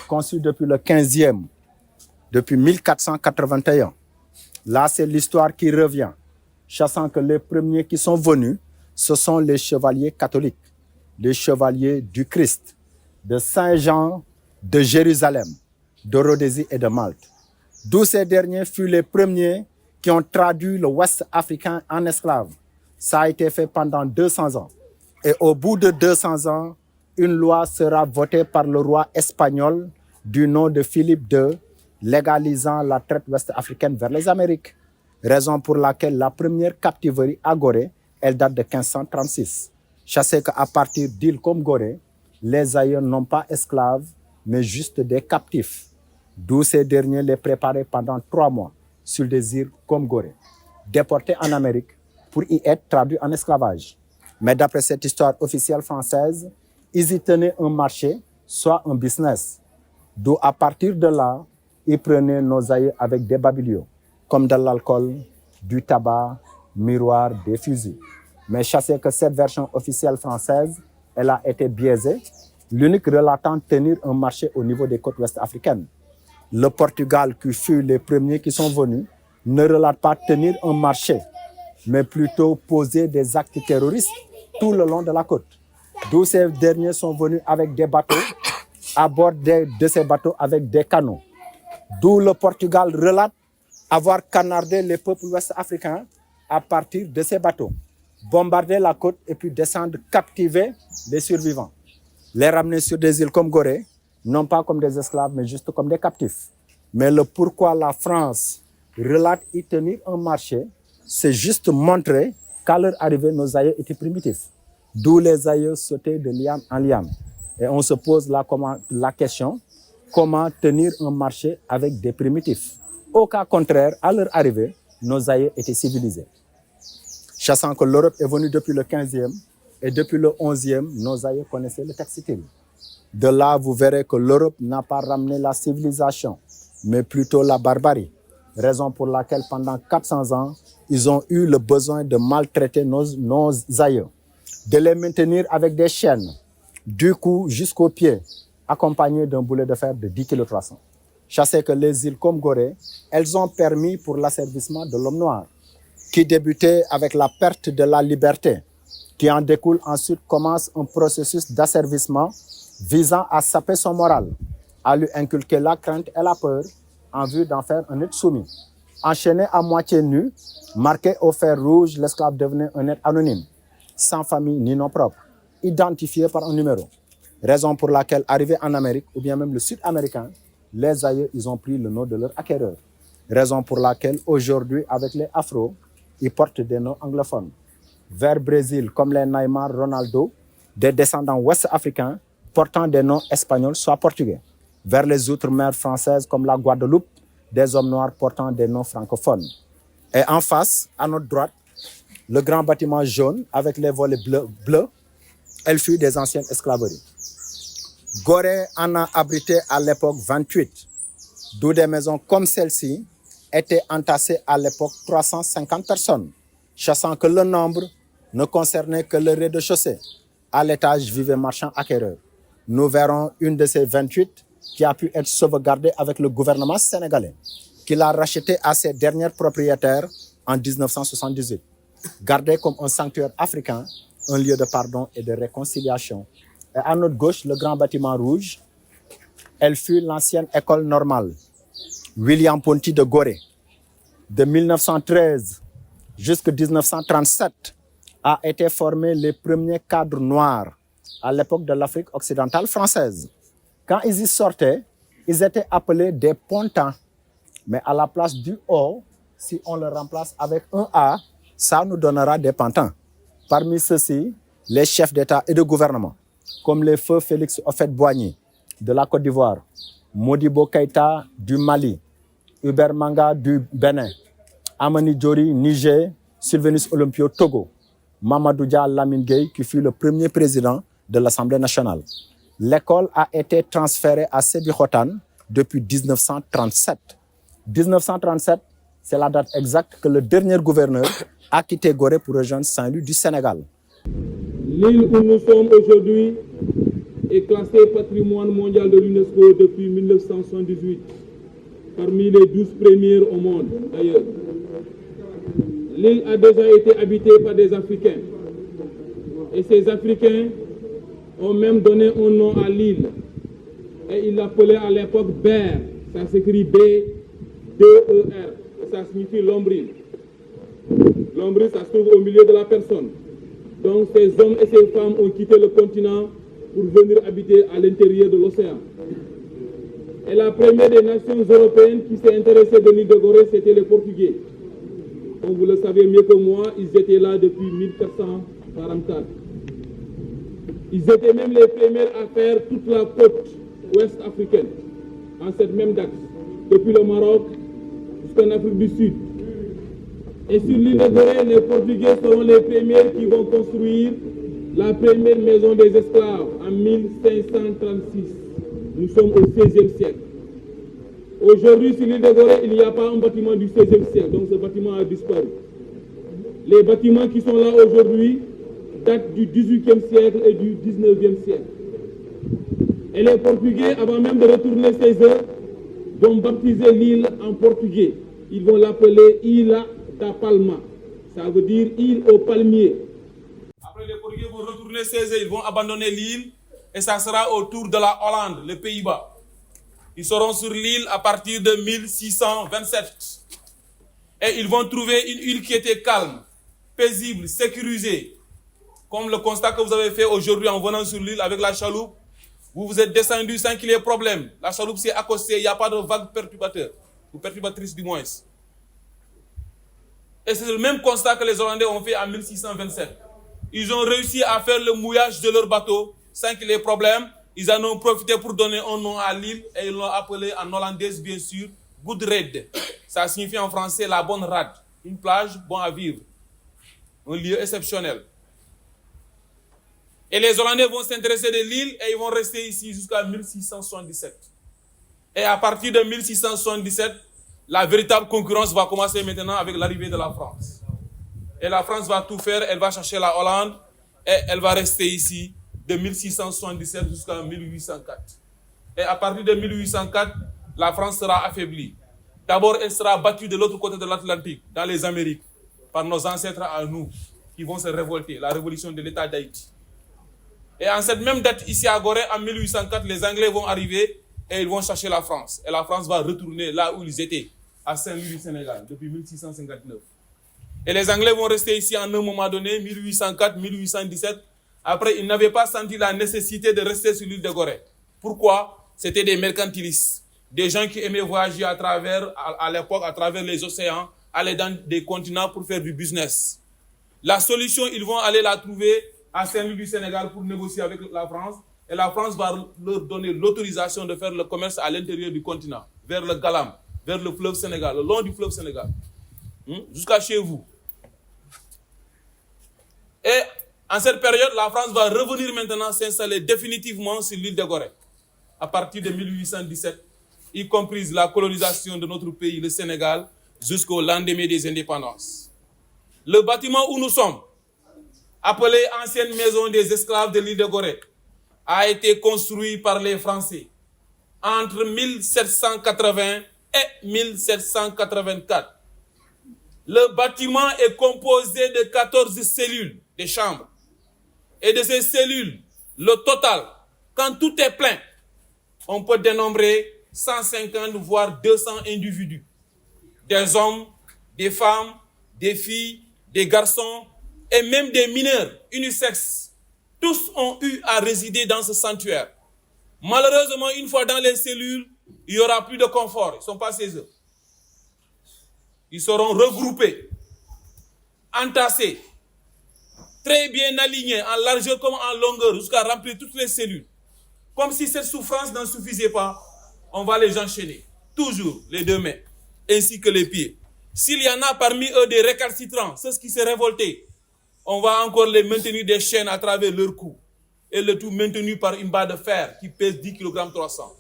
conçue depuis le 15e, depuis 1481. Là, c'est l'histoire qui revient, sachant que les premiers qui sont venus, ce sont les chevaliers catholiques, les chevaliers du Christ, de Saint-Jean, de Jérusalem, de Rhodésie et de Malte. D'où ces derniers furent les premiers qui ont traduit le Ouest africain en esclave. Ça a été fait pendant 200 ans. Et au bout de 200 ans, une loi sera votée par le roi espagnol du nom de Philippe II, légalisant la traite ouest-africaine vers les Amériques. Raison pour laquelle la première captiverie à Gorée, elle date de 1536. Sachez qu'à partir d'îles comme Gorée, les aïeux n'ont pas esclaves, mais juste des captifs. D'où ces derniers les préparaient pendant 3 mois sur des îles comme Gorée, déportés en Amérique pour y être traduits en esclavage. Mais d'après cette histoire officielle française, ils y tenaient un marché, soit un business. D'où à partir de là, ils prenaient nos aïeux avec des babiliots, comme de l'alcool, du tabac, miroirs, des fusils. Mais sachez que cette version officielle française, elle a été biaisée, l'unique relatant tenir un marché au niveau des côtes ouest africaines. Le Portugal, qui fut les premiers qui sont venus, ne relate pas tenir un marché, mais plutôt poser des actes terroristes tout le long de la côte. D'où ces derniers sont venus avec des bateaux, à bord de ces bateaux avec des canons. D'où le Portugal relate avoir canardé les peuples ouest-africains à partir de ces bateaux, bombarder la côte et puis descendre captiver les survivants, les ramener sur des îles comme Gorée, non pas comme des esclaves, mais juste comme des captifs. Mais le pourquoi la France relate y tenir un marché, c'est juste montrer qu'à leur arrivée, nos aïeux étaient primitifs. D'où les aïeux sautaient de liane en liane. Et on se pose la question, comment tenir un marché avec des primitifs? Au cas contraire, à leur arrivée, nos aïeux étaient civilisés. Sachant que l'Europe est venue depuis le 15e et depuis le 11e, nos aïeux connaissaient le textile. De là, vous verrez que l'Europe n'a pas ramené la civilisation, mais plutôt la barbarie. Raison pour laquelle pendant 400 ans, ils ont eu le besoin de maltraiter nos aïeux, de les maintenir avec des chaînes, du cou jusqu'aux pieds, accompagnés d'un boulet de fer de 10,3 kg. Sachez que les îles comme Gorée, elles ont permis pour l'asservissement de l'homme noir, qui débutait avec la perte de la liberté, qui en découle ensuite commence un processus d'asservissement visant à saper son moral, à lui inculquer la crainte et la peur en vue d'en faire un être soumis. Enchaîné à moitié nu, marqué au fer rouge, l'esclave devenait un être anonyme, sans famille ni nom propre, identifié par un numéro. Raison pour laquelle, arrivé en Amérique, ou bien même le Sud-Américain, les aïeux, ils ont pris le nom de leur acquéreur. Raison pour laquelle, aujourd'hui, avec les Afro, ils portent des noms anglophones. Vers Brésil, comme les Neymar, Ronaldo, des descendants ouest-africains portant des noms espagnols, soit portugais. Vers les outre-mer françaises, comme la Guadeloupe, des hommes noirs portant des noms francophones. Et en face, à notre droite, le grand bâtiment jaune avec les volets bleus, elle fut des anciennes esclaveries. Gorée en a abrité à l'époque 28, d'où des maisons comme celle-ci étaient entassées à l'époque 350 personnes, sachant que le nombre ne concernait que le rez-de-chaussée. À l'étage vivaient marchands acquéreurs. Nous verrons une de ces 28 qui a pu être sauvegardée avec le gouvernement sénégalais, qui l'a rachetée à ses derniers propriétaires en 1978, gardée comme un sanctuaire africain, un lieu de pardon et de réconciliation. Et à notre gauche, le grand bâtiment rouge, elle fut l'ancienne école normale, William Ponty de Gorée. De 1913 jusqu'à 1937, a été formés les premiers cadres noirs à l'époque de l'Afrique occidentale française. Quand ils y sortaient, Ils étaient appelés des pontants. Mais à la place du O, si on le remplace avec un A, ça nous donnera des pantans. Parmi ceux-ci, les chefs d'État et de gouvernement, comme les feux Félix Houphouët-Boigny de la Côte d'Ivoire, Modibo Keïta du Mali, Hubert Manga du Bénin, Amani Diori, Niger, Sylvanus Olympio, Togo, Mamadou Dia Lamine Gueye, qui fut le premier président de l'Assemblée nationale. L'école a été transférée à Sébikotane depuis 1937. 1937, c'est la date exacte que le dernier gouverneur a quitté Gorée pour rejoindre Saint-Louis du Sénégal. L'île où nous sommes aujourd'hui est classée patrimoine mondial de l'UNESCO depuis 1978, parmi les 12 premières au monde d'ailleurs. L'île a déjà été habitée par des Africains. Et ces Africains ont même donné un nom à l'île. Et ils l'appelaient à l'époque Ber. Ça s'écrit B-2-E-R. Et ça signifie l'ombril. L'ombril, ça se trouve au milieu de la personne. Donc ces hommes et ces femmes ont quitté le continent pour venir habiter à l'intérieur de l'océan. Et la première des nations européennes qui s'est intéressée de l'île de Gorée, c'était les Portugais. Comme vous le savez mieux que moi, ils étaient là depuis 1444. Ils étaient même les premiers à faire toute la côte ouest africaine, en cette même date, depuis le Maroc jusqu'en Afrique du Sud. Et sur l'île de Gorée, les Portugais seront les premiers qui vont construire la première maison des esclaves en 1536. Nous sommes au XVIe siècle. Aujourd'hui, sur l'île de Gorée, il n'y a pas un bâtiment du XVIe siècle, donc ce bâtiment a disparu. Les bâtiments qui sont là aujourd'hui datent du XVIIIe siècle et du XIXe siècle. Et les Portugais, avant même de retourner chez eux, vont baptiser l'île en portugais. Ils vont l'appeler Ilha da Palma. Ça veut dire île aux palmiers. Après, les Portugais vont retourner chez eux, ils vont abandonner l'île et ça sera au tour de la Hollande, les Pays-Bas. Ils seront sur l'île à partir de 1627. Et ils vont trouver une île qui était calme, paisible, sécurisée. Comme le constat que vous avez fait aujourd'hui en venant sur l'île avec la chaloupe, vous vous êtes descendu sans qu'il y ait problème. La chaloupe s'est accostée, il n'y a pas de vague perturbateur, ou perturbatrice du moins. Et c'est le même constat que les Hollandais ont fait en 1627. Ils ont réussi à faire le mouillage de leur bateau sans qu'il y ait problème. Ils en ont profité pour donner un nom à l'île et ils l'ont appelé en hollandaise bien sûr Goedrede. Ça signifie en français la bonne rade. Une plage bon à vivre. Un lieu exceptionnel. Et les Hollandais vont s'intéresser de l'île et ils vont rester ici jusqu'à 1677. Et à partir de 1677, la véritable concurrence va commencer maintenant avec l'arrivée de la France. Et la France va tout faire, elle va chercher la Hollande et elle va rester ici de 1677 jusqu'à 1804. Et à partir de 1804, la France sera affaiblie. D'abord, elle sera battue de l'autre côté de l'Atlantique, dans les Amériques, par nos ancêtres à nous, qui vont se révolter, la révolution de l'État d'Haïti. Et en cette même date, ici à Gorée, en 1804, les Anglais vont arriver et ils vont chercher la France. Et la France va retourner là où ils étaient, à Saint-Louis du Sénégal, depuis 1659. Et les Anglais vont rester ici en un moment donné, 1804, 1817. Après, ils n'avaient pas senti la nécessité de rester sur l'île de Gorée. Pourquoi? C'était des mercantilistes, des gens qui aimaient voyager à l'époque, à travers les océans, aller dans des continents pour faire du business. La solution, ils vont aller la trouver à Saint-Louis du Sénégal pour négocier avec la France. Et la France va leur donner l'autorisation de faire le commerce à l'intérieur du continent, vers le Galam, vers le fleuve Sénégal, le long du fleuve Sénégal, jusqu'à chez vous. Et en cette période, la France va revenir maintenant s'installer définitivement sur l'île de Gorée, à partir de 1817, y compris la colonisation de notre pays, le Sénégal, jusqu'au lendemain des indépendances. Le bâtiment où nous sommes, appelé ancienne maison des esclaves de l'île de Gorée, a été construit par les Français entre 1780 et 1784. Le bâtiment est composé de 14 cellules, des chambres. Et de ces cellules, le total, quand tout est plein, on peut dénombrer 150 voire 200 individus. Des hommes, des femmes, des filles, des garçons et même des mineurs unisexes. Tous ont eu à résider dans ce sanctuaire. Malheureusement, une fois dans les cellules, Il n'y aura plus de confort. Ils ne sont pas chez eux. Ils seront regroupés, entassés, très bien alignés, en largeur comme en longueur, jusqu'à remplir toutes les cellules. Comme si cette souffrance n'en suffisait pas, on va les enchaîner. Toujours les deux mains, ainsi que les pieds. S'il y en a parmi eux des récalcitrants, ceux qui se révoltaient, on va encore les maintenir des chaînes à travers leur cou. Et le tout maintenu par une barre de fer qui pèse 10 kg 300.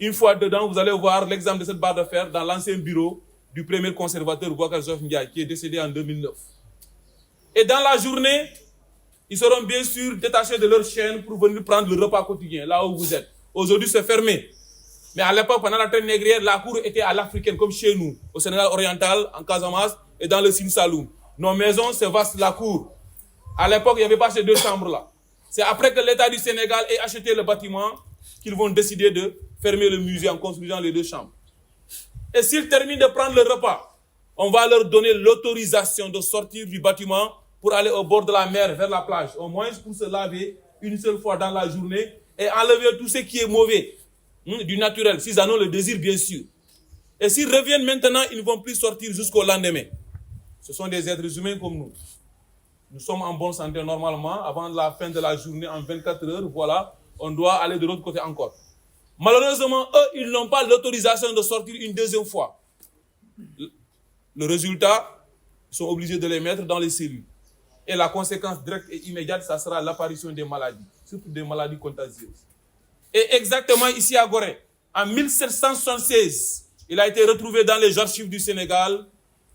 Une fois dedans, vous allez voir l'exemple de cette barre de fer dans l'ancien bureau du premier conservateur Boubacar Joseph Ndiaye, qui est décédé en 2009. Et dans la journée, ils seront bien sûr détachés de leur chaîne pour venir prendre le repas quotidien, là où vous êtes. Aujourd'hui, c'est fermé. Mais à l'époque, pendant la traite négrière, la cour était à l'africaine, comme chez nous, au Sénégal oriental, en Casamance et dans le Sine Saloum. Nos maisons, c'est vaste, la cour. À l'époque, il n'y avait pas ces deux chambres-là. C'est après que l'État du Sénégal ait acheté le bâtiment qu'ils vont décider de fermer le musée en construisant les deux chambres. Et s'ils terminent de prendre le repas, on va leur donner l'autorisation de sortir du bâtiment pour aller au bord de la mer, vers la plage, au moins pour se laver une seule fois dans la journée et enlever tout ce qui est mauvais, du naturel, s'ils en ont le désir, bien sûr. Et s'ils reviennent maintenant, ils ne vont plus sortir jusqu'au lendemain. Ce sont des êtres humains comme nous. Nous sommes en bonne santé normalement. Avant la fin de la journée, en 24 heures, voilà, on doit aller de l'autre côté encore. Malheureusement, eux, ils n'ont pas l'autorisation de sortir une deuxième fois. Le résultat, ils sont obligés de les mettre dans les cellules. Et la conséquence directe et immédiate, ça sera l'apparition des maladies, surtout des maladies contagieuses. Et exactement ici à Gorée, en 1776, il a été retrouvé dans les archives du Sénégal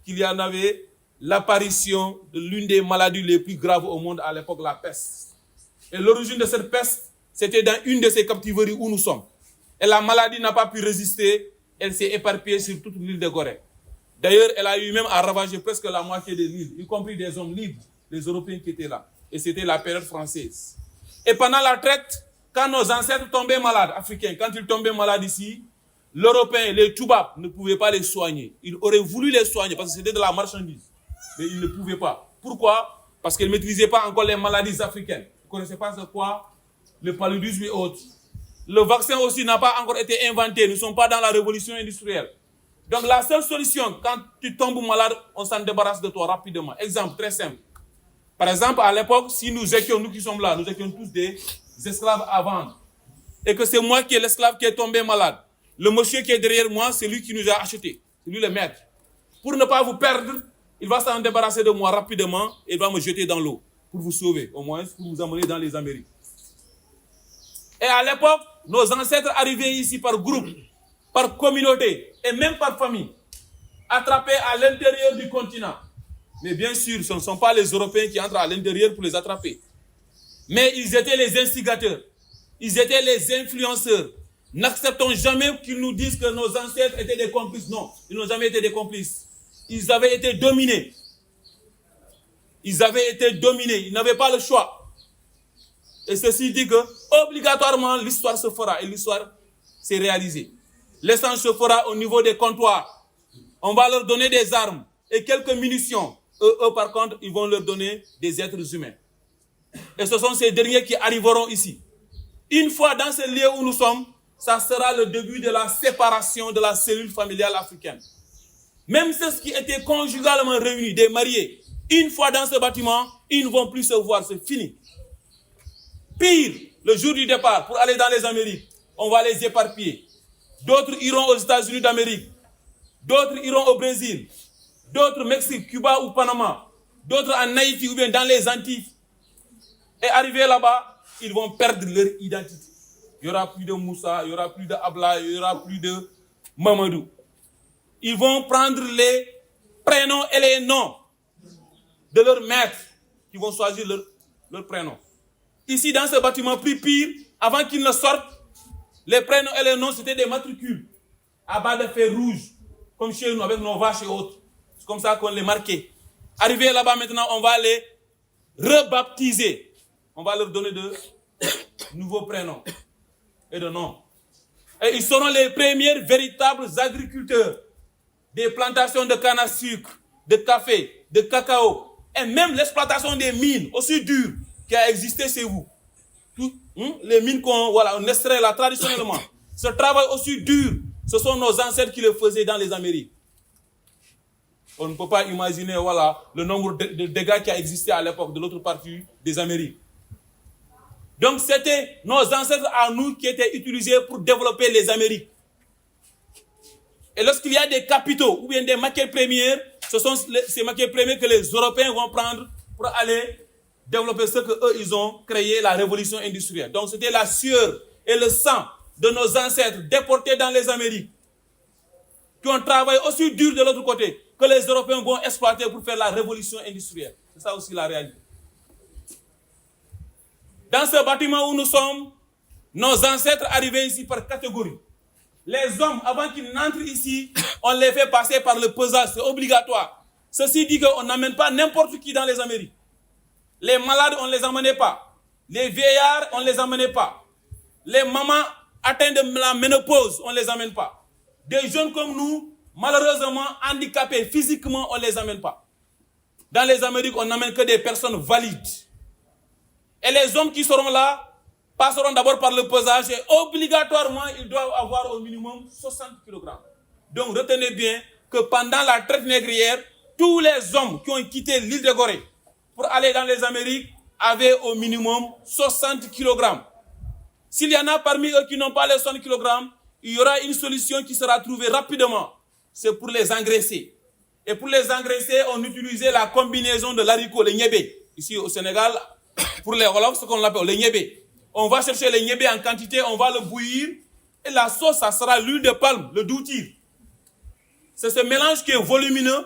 qu'il y en avait l'apparition de l'une des maladies les plus graves au monde à l'époque, la peste. Et l'origine de cette peste, c'était dans une de ces captiveries où nous sommes. Et la maladie n'a pas pu résister, elle s'est éparpillée sur toute l'île de Gorée. D'ailleurs, elle a eu même à ravager presque la moitié de l'île, y compris des hommes libres, les Européens qui étaient là. Et c'était la période française. Et pendant la traite, quand nos ancêtres tombaient malades, africains, quand ils tombaient malades ici, l'Européen, les Toubabs, ne pouvaient pas les soigner. Ils auraient voulu les soigner parce que c'était de la marchandise. Mais ils ne pouvaient pas. Pourquoi? Parce qu'ils ne maîtrisaient pas encore les maladies africaines. Ils ne connaissaient pas ce quoi? Le paludisme et autres. Le vaccin aussi n'a pas encore été inventé. Nous ne sommes pas dans la révolution industrielle. Donc la seule solution, quand tu tombes malade, on s'en débarrasse de toi rapidement. Exemple très simple. Par exemple, à l'époque, si nous étions, nous qui sommes là, nous étions tous des esclaves à vendre. Et que c'est moi qui est l'esclave qui est tombé malade. Le monsieur qui est derrière moi, c'est lui qui nous a acheté. C'est lui le maître. Pour ne pas vous perdre, il va s'en débarrasser de moi rapidement et il va me jeter dans l'eau pour vous sauver, au moins pour vous emmener dans les Amériques. Et à l'époque, nos ancêtres arrivaient ici par groupe, par communauté et même par famille, attrapés à l'intérieur du continent. Mais bien sûr, ce ne sont pas les Européens qui entrent à l'intérieur pour les attraper. Mais ils étaient les instigateurs, ils étaient les influenceurs. N'acceptons jamais qu'ils nous disent que nos ancêtres étaient des complices. Non, ils n'ont jamais été des complices. Ils avaient été dominés. Ils avaient été dominés. Ils n'avaient pas le choix. Et ceci dit que, obligatoirement, l'histoire se fera. Et l'histoire s'est réalisée. L'échange se fera au niveau des comptoirs. On va leur donner des armes et quelques munitions. Eux, par contre, ils vont leur donner des êtres humains. Et ce sont ces derniers qui arriveront ici. Une fois dans ce lieu où nous sommes, ça sera le début de la séparation de la cellule familiale africaine. Même ceux qui étaient conjugalement réunis, des mariés, une fois dans ce bâtiment, ils ne vont plus se voir, c'est fini. Pire, le jour du départ, pour aller dans les Amériques, on va les éparpiller. D'autres iront aux États-Unis d'Amérique, d'autres iront au Brésil, d'autres au Mexique, Cuba ou Panama, d'autres en Haïti ou bien dans les Antilles. Et arrivés là-bas, ils vont perdre leur identité. Il n'y aura plus de Moussa, il n'y aura plus de Abla, il n'y aura plus de Mamadou. Ils vont prendre les prénoms et les noms de leurs maîtres qui vont choisir leur prénom. Ici, dans ce bâtiment, plus pire, avant qu'ils ne sortent, les prénoms et les noms, c'était des matricules à bas de fer rouge, comme chez nous, avec nos vaches et autres. C'est comme ça qu'on les marquait. Arrivés là-bas maintenant, on va les rebaptiser. On va leur donner de nouveaux prénoms et de noms. Et ils seront les premiers véritables agriculteurs des plantations de canne à sucre, de café, de cacao, et même l'exploitation des mines aussi dures qui a existé chez vous. Les mines qu'on extrait là traditionnellement, Ce travail aussi dur, ce sont nos ancêtres qui le faisaient dans les Amériques. On ne peut pas imaginer le nombre de dégâts qui a existé à l'époque de l'autre partie des Amériques. Donc c'était nos ancêtres à nous qui étaient utilisés pour développer les Amériques. Et lorsqu'il y a des capitaux ou bien des matières premières, ce sont ces matières premières que les Européens vont prendre pour aller développer ce qu'eux, ils ont créé, la révolution industrielle. Donc c'était la sueur et le sang de nos ancêtres déportés dans les Amériques qui ont travaillé aussi dur de l'autre côté que les Européens vont exploiter pour faire la révolution industrielle. C'est ça aussi la réalité. Dans ce bâtiment où nous sommes, nos ancêtres arrivaient ici par catégorie. Les hommes, avant qu'ils n'entrent ici, on les fait passer par le pesage, c'est obligatoire. Ceci dit qu'on n'amène pas n'importe qui dans les Amériques. Les malades, on ne les emmenait pas. Les vieillards, on ne les emmenait pas. Les mamans atteintes de la ménopause, on ne les amène pas. Des jeunes comme nous, malheureusement handicapés physiquement, on ne les amène pas. Dans les Amériques, on n'amène que des personnes valides. Et les hommes qui seront là passeront d'abord par le pesage et obligatoirement, ils doivent avoir au minimum 60 kg. Donc retenez bien que pendant la traite négrière, tous les hommes qui ont quitté l'île de Gorée pour aller dans les Amériques avaient au minimum 60 kg. S'il y en a parmi eux qui n'ont pas les 60 kg, il y aura une solution qui sera trouvée rapidement. C'est pour les engraisser. Et pour les engraisser, on utilisait la combinaison de l'haricot, le niébé. Ici au Sénégal, pour les Wolofs, ce qu'on appelle le niébé. On va chercher le niébé en quantité, on va le bouillir. Et la sauce, ça sera l'huile de palme, le doutir. C'est ce mélange qui est volumineux,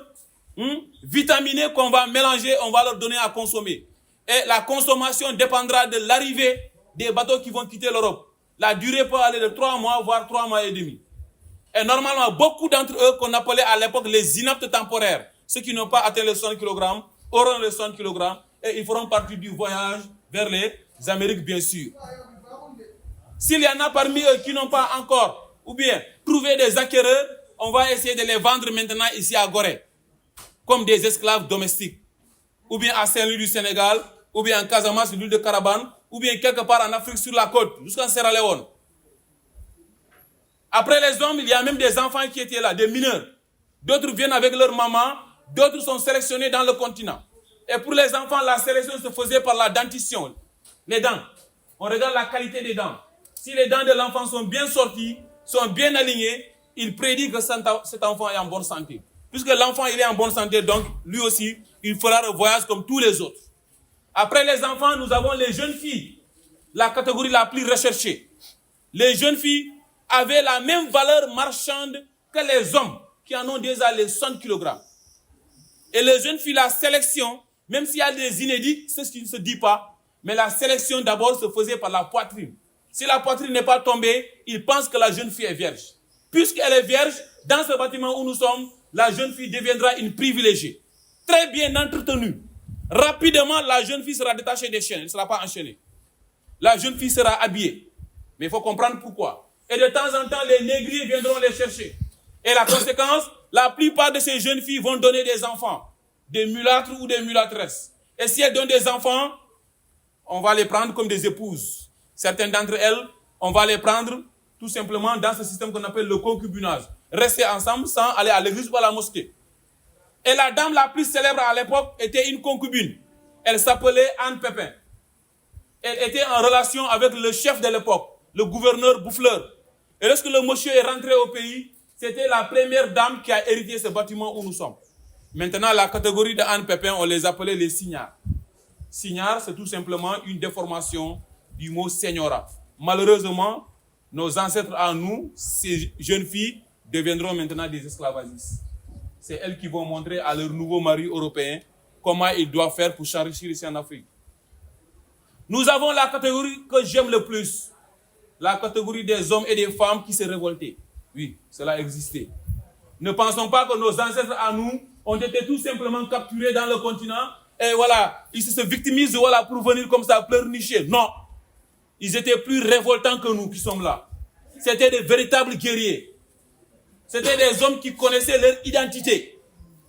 vitaminé, qu'on va mélanger, on va leur donner à consommer. Et la consommation dépendra de l'arrivée des bateaux qui vont quitter l'Europe. La durée peut aller de 3 mois, voire 3 mois et demi. Et normalement, beaucoup d'entre eux, qu'on appelait à l'époque les inaptes temporaires, ceux qui n'ont pas atteint les 100 kg, auront les 100 kg et ils feront partie du voyage vers les Amériques, bien sûr. S'il y en a parmi eux qui n'ont pas encore, ou bien trouvé des acquéreurs, on va essayer de les vendre maintenant ici à Gorée, comme des esclaves domestiques, ou bien à Saint-Louis du Sénégal, ou bien en Casamance, l'île de Carabane, ou bien quelque part en Afrique sur la côte, jusqu'en Sierra Leone. Après les hommes, il y a même des enfants qui étaient là, des mineurs. D'autres viennent avec leur maman, d'autres sont sélectionnés dans le continent. Et pour les enfants, la sélection se faisait par la dentition, les dents. On regarde la qualité des dents. Si les dents de l'enfant sont bien sorties, sont bien alignées, il prédit que cet enfant est en bonne santé. Puisque l'enfant il est en bonne santé, donc lui aussi, il fera le voyage comme tous les autres. Après les enfants, nous avons les jeunes filles, la catégorie la plus recherchée. Les jeunes filles avaient la même valeur marchande que les hommes qui en ont déjà les 100 kg. Et les jeunes filles, la sélection, même s'il y a des inédits, c'est ce qui ne se dit pas, mais la sélection d'abord se faisait par la poitrine. Si la poitrine n'est pas tombée, ils pensent que la jeune fille est vierge. Puisqu'elle est vierge, dans ce bâtiment où nous sommes, la jeune fille deviendra une privilégiée. Très bien entretenue. Rapidement, la jeune fille sera détachée des chaînes, elle ne sera pas enchaînée. La jeune fille sera habillée. Mais il faut comprendre pourquoi. Et de temps en temps, les négriers viendront les chercher. Et la conséquence, la plupart de ces jeunes filles vont donner des enfants, des mulâtres ou des mulâtresses. Et si elles donnent des enfants, on va les prendre comme des épouses. Certaines d'entre elles, on va les prendre tout simplement dans ce système qu'on appelle le concubinage. Rester ensemble sans aller à l'église ou à la mosquée. Et la dame la plus célèbre à l'époque était une concubine. Elle s'appelait Anne Pépin. Elle était en relation avec le chef de l'époque, le gouverneur Bouffleur. Et lorsque le monsieur est rentré au pays, c'était la première dame qui a hérité ce bâtiment où nous sommes. Maintenant, la catégorie de Anne Pépin, on les appelait les signards. Signard, c'est tout simplement une déformation du mot seignorat. Malheureusement, nos ancêtres à nous, ces jeunes filles, deviendront maintenant des esclavagistes. C'est elles qui vont montrer à leurs nouveaux maris européens comment ils doivent faire pour s'enrichir ici en Afrique. Nous avons la catégorie que j'aime le plus. La catégorie des hommes et des femmes qui se révoltaient. Oui, cela existait. Ne pensons pas que nos ancêtres à nous ont été tout simplement capturés dans le continent et voilà, ils se victimisent voilà, pour venir comme ça pleurnicher. Non, ils étaient plus révoltants que nous qui sommes là. C'était des véritables guerriers. C'était des hommes qui connaissaient leur identité.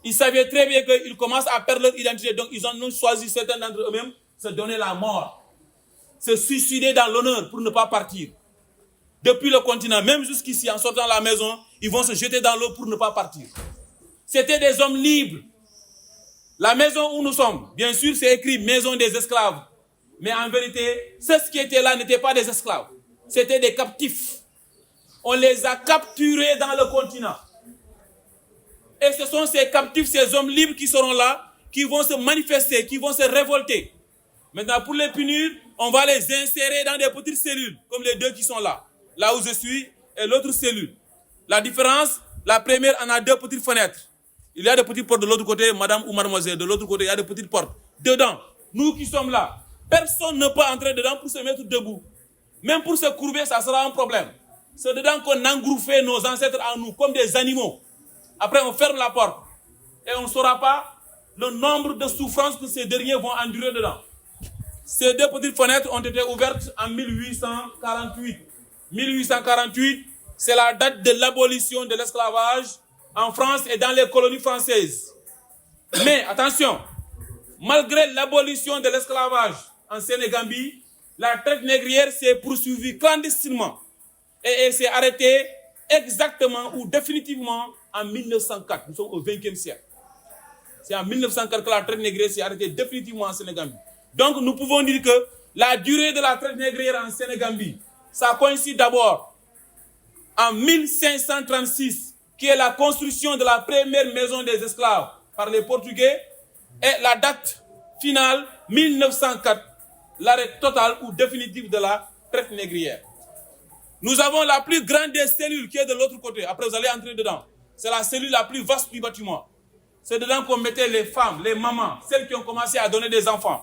Ils savaient très bien qu'ils commencent à perdre leur identité, donc ils ont choisi, certains d'entre eux-mêmes, se donner la mort. Se suicider dans l'honneur pour ne pas partir. depuis le continent, même jusqu'ici, en sortant de la maison, ils vont se jeter dans l'eau pour ne pas partir. C'était des hommes libres. La maison où nous sommes, bien sûr, c'est écrit maison des esclaves. Mais en vérité, ceux qui étaient là n'étaient pas des esclaves. C'était des captifs. On les a capturés dans le continent. Et ce sont ces captifs, ces hommes libres qui seront là, qui vont se manifester, qui vont se révolter. Maintenant, pour les punir, on va les insérer dans des petites cellules, comme les deux qui sont là. Là où je suis et l'autre cellule. La différence, la première en a 2 petites fenêtres. Il y a des petites portes de l'autre côté, madame ou mademoiselle. De l'autre côté, il y a des petites portes. Dedans, nous qui sommes là, personne ne peut entrer dedans pour se mettre debout. Même pour se courber, ça sera un problème. C'est dedans qu'on engouffait nos ancêtres en nous, comme des animaux. Après, on ferme la porte. Et on ne saura pas le nombre de souffrances que ces derniers vont endurer dedans. Ces 2 petites fenêtres ont été ouvertes en 1848. 1848, c'est la date de l'abolition de l'esclavage en France et dans les colonies françaises. Mais attention, malgré l'abolition de l'esclavage en Sénégambie, la traite négrière s'est poursuivie clandestinement et elle s'est arrêtée exactement ou définitivement en 1904. Nous sommes au XXe siècle. C'est en 1904 que la traite négrière s'est arrêtée définitivement en Sénégambie. Donc nous pouvons dire que la durée de la traite négrière en Sénégambie, ça coïncide d'abord en 1536, qui est la construction de la première maison des esclaves par les Portugais, et la date finale, 1904, l'arrêt total ou définitif de la traite négrière. Nous avons la plus grande des cellules qui est de l'autre côté. Après, vous allez entrer dedans. C'est la cellule la plus vaste du bâtiment. C'est dedans qu'on mettait les femmes, les mamans, celles qui ont commencé à donner des enfants.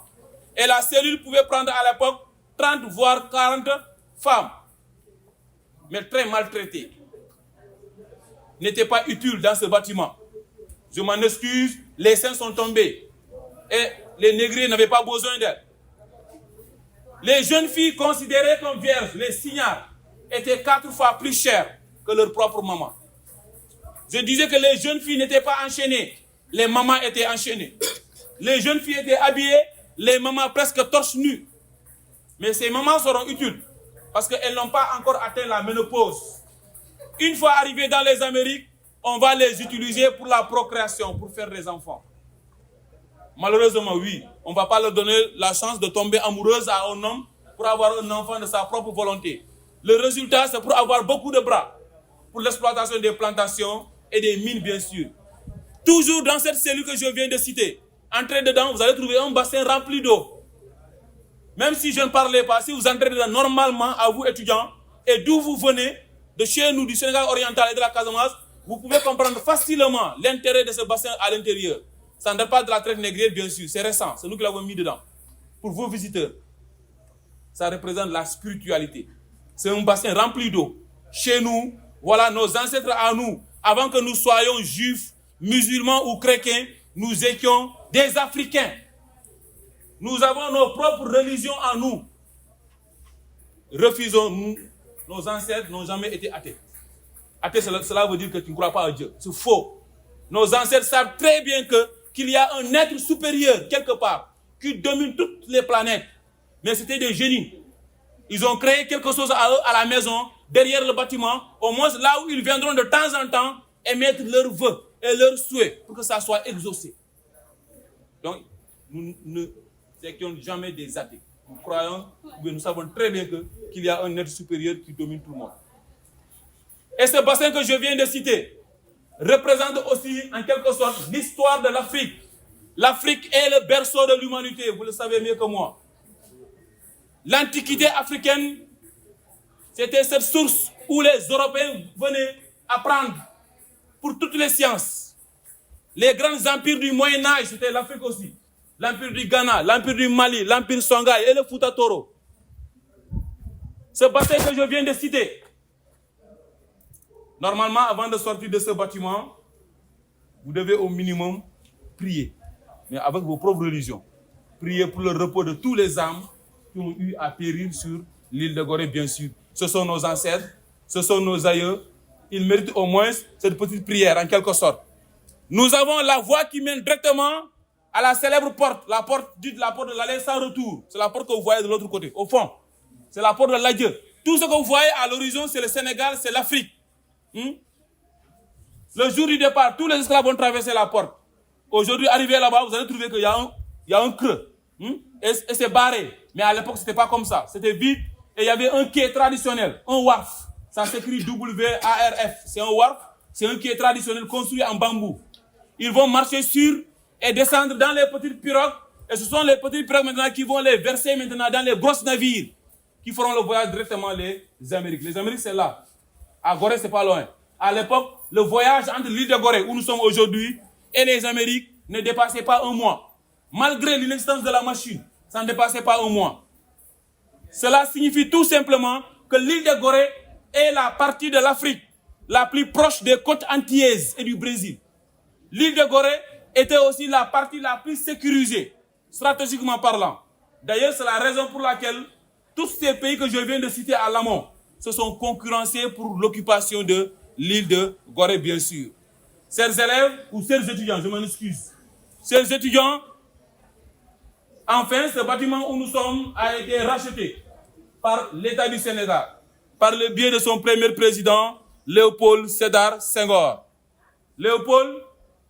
Et la cellule pouvait prendre à l'époque 30 voire 40 femmes, mais très maltraitées. N'étaient pas utiles dans ce bâtiment. Je m'en excuse, les seins sont tombés. Et les négriers n'avaient pas besoin d'elles. Les jeunes filles considérées comme vierges, les signards, étaient 4 fois plus chères que leur propre maman. Je disais que les jeunes filles n'étaient pas enchaînées, les mamans étaient enchaînées. Les jeunes filles étaient habillées, les mamans presque torse nues. Mais ces mamans seront utiles parce qu'elles n'ont pas encore atteint la ménopause. Une fois arrivées dans les Amériques, on va les utiliser pour la procréation, pour faire des enfants. Malheureusement, oui, on ne va pas leur donner la chance de tomber amoureuse à un homme pour avoir un enfant de sa propre volonté. Le résultat, c'est pour avoir beaucoup de bras, pour l'exploitation des plantations et des mines, bien sûr. Toujours dans cette cellule que je viens de citer, entrez dedans, vous allez trouver un bassin rempli d'eau. Même si je ne parlais pas, si vous entrez dedans normalement, à vous étudiants, et d'où vous venez, de chez nous, du Sénégal oriental et de la Casamance, vous pouvez comprendre facilement l'intérêt de ce bassin à l'intérieur. Ça ne date pas de la traite négrière, bien sûr, c'est récent, c'est nous qui l'avons mis dedans. Pour vos visiteurs, ça représente la spiritualité. C'est un bassin rempli d'eau. Chez nous, voilà nos ancêtres à nous, avant que nous soyons juifs, musulmans ou chrétiens, nous étions des Africains. Nous avons nos propres religions en nous. Refusons-nous. Nos ancêtres n'ont jamais été athées. Athée, cela veut dire que tu ne crois pas à Dieu. C'est faux. Nos ancêtres savent très bien qu'il y a un être supérieur, quelque part, qui domine toutes les planètes. Mais c'était des génies. Ils ont créé quelque chose à eux, à la maison, derrière le bâtiment, au moins là où ils viendront de temps en temps émettre leurs vœux et leurs souhaits pour que ça soit exaucé. Donc, nous ne étions jamais des athées. Nous croyons, nous savons très bien qu'il y a un être supérieur qui domine tout le monde. Et ce bassin que je viens de citer représente aussi, en quelque sorte, l'histoire de l'Afrique. L'Afrique est le berceau de l'humanité, vous le savez mieux que moi. L'Antiquité africaine, c'était cette source où les Européens venaient apprendre pour toutes les sciences. Les grands empires du Moyen-Âge, c'était l'Afrique aussi. L'empire du Ghana, l'empire du Mali, l'empire Songhai et le Fouta Toro. Ce bassin que je viens de citer, normalement, avant de sortir de ce bâtiment, vous devez au minimum prier, mais avec vos propres religions. Prier pour le repos de tous les âmes qui ont eu à périr sur l'île de Gorée, bien sûr. Ce sont nos ancêtres, ce sont nos aïeux. Ils méritent au moins cette petite prière, en quelque sorte. Nous avons la voie qui mène directement à la célèbre porte, dite la porte de l'aller sans retour. C'est la porte que vous voyez de l'autre côté, au fond. C'est la porte de l'adieu. Tout ce que vous voyez à l'horizon, c'est le Sénégal, c'est l'Afrique. Le jour du départ, tous les esclaves vont traverser la porte. Aujourd'hui, arrivé là-bas, vous allez trouver qu'il y a un creux. Et c'est barré. Mais à l'époque, c'était pas comme ça. C'était vide. Et il y avait un quai traditionnel, un wharf. Ça s'écrit W-A-R-F. C'est un wharf. C'est un quai traditionnel construit en bambou. Ils vont marcher sur et descendre dans les petites pirogues. Et ce sont les petites pirogues maintenant qui vont les verser maintenant dans les grosses navires qui feront le voyage directement les Amériques. Les Amériques, c'est là. À Gorée, c'est pas loin. À l'époque, le voyage entre l'île de Gorée, où nous sommes aujourd'hui, et les Amériques ne dépassait pas un mois. Malgré l'inexistence de la machine, ça ne dépassait pas un mois. Cela signifie tout simplement que l'île de Gorée est la partie de l'Afrique la plus proche des côtes antillaises et du Brésil. L'île de Gorée était aussi la partie la plus sécurisée, stratégiquement parlant. D'ailleurs, c'est la raison pour laquelle tous ces pays que je viens de citer à l'amont se sont concurrencés pour l'occupation de l'île de Gorée, bien sûr. Chers élèves ou chers étudiants, je m'en excuse. Chers étudiants, enfin, ce bâtiment où nous sommes a été racheté par l'État du Sénégal, par le biais de son premier président, Léopold Sédar Senghor. Léopold,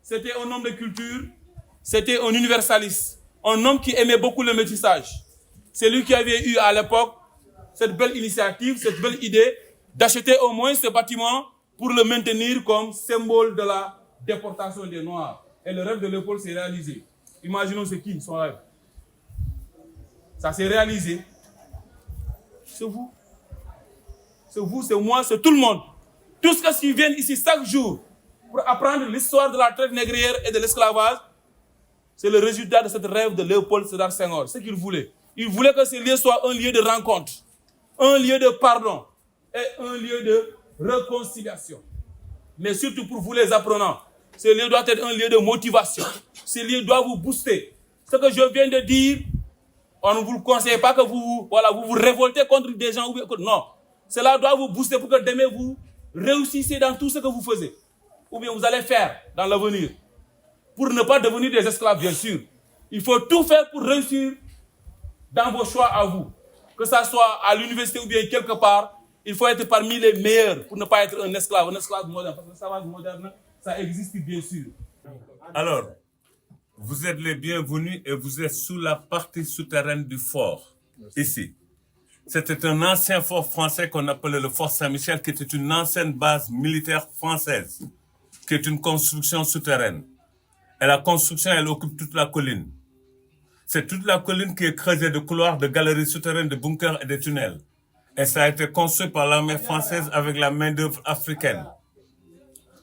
c'était un homme de culture, c'était un universaliste, un homme qui aimait beaucoup le métissage. C'est lui qui avait eu à l'époque cette belle initiative, cette belle idée d'acheter au moins ce bâtiment pour le maintenir comme symbole de la déportation des Noirs. Et le rêve de Léopold s'est réalisé. Imaginons c'est qui son rêve. Ça s'est réalisé. C'est vous. C'est vous, c'est moi, c'est tout le monde. Tous ceux qui viennent ici chaque jour pour apprendre l'histoire de la traite négrière et de l'esclavage, c'est le résultat de ce rêve de Léopold Sédar Senghor. C'est ce qu'il voulait. Il voulait que ce lieu soit un lieu de rencontre, un lieu de pardon et un lieu de réconciliation. Mais surtout pour vous les apprenants, ce lieu doit être un lieu de motivation. Ce lieu doit vous booster. Ce que je viens de dire, on ne vous le conseille pas que vous vous révoltez contre des gens. Non. Cela doit vous booster pour que demain vous réussissiez dans tout ce que vous faisiez. Ou bien vous allez faire dans l'avenir. Pour ne pas devenir des esclaves, bien sûr. Il faut tout faire pour réussir dans vos choix à vous. Que ça soit à l'université ou bien quelque part, il faut être parmi les meilleurs pour ne pas être un esclave moderne. Parce que l'esclavage moderne, ça existe bien sûr. Alors, vous êtes les bienvenus et vous êtes sous la partie souterraine du fort, ici. C'était un ancien fort français qu'on appelait le fort Saint-Michel, qui était une ancienne base militaire française, qui est une construction souterraine. Et la construction, elle occupe toute la colline. C'est toute la colline qui est creusée de couloirs, de galeries souterraines, de bunkers et de tunnels. Et ça a été construit par l'armée française avec la main-d'œuvre africaine.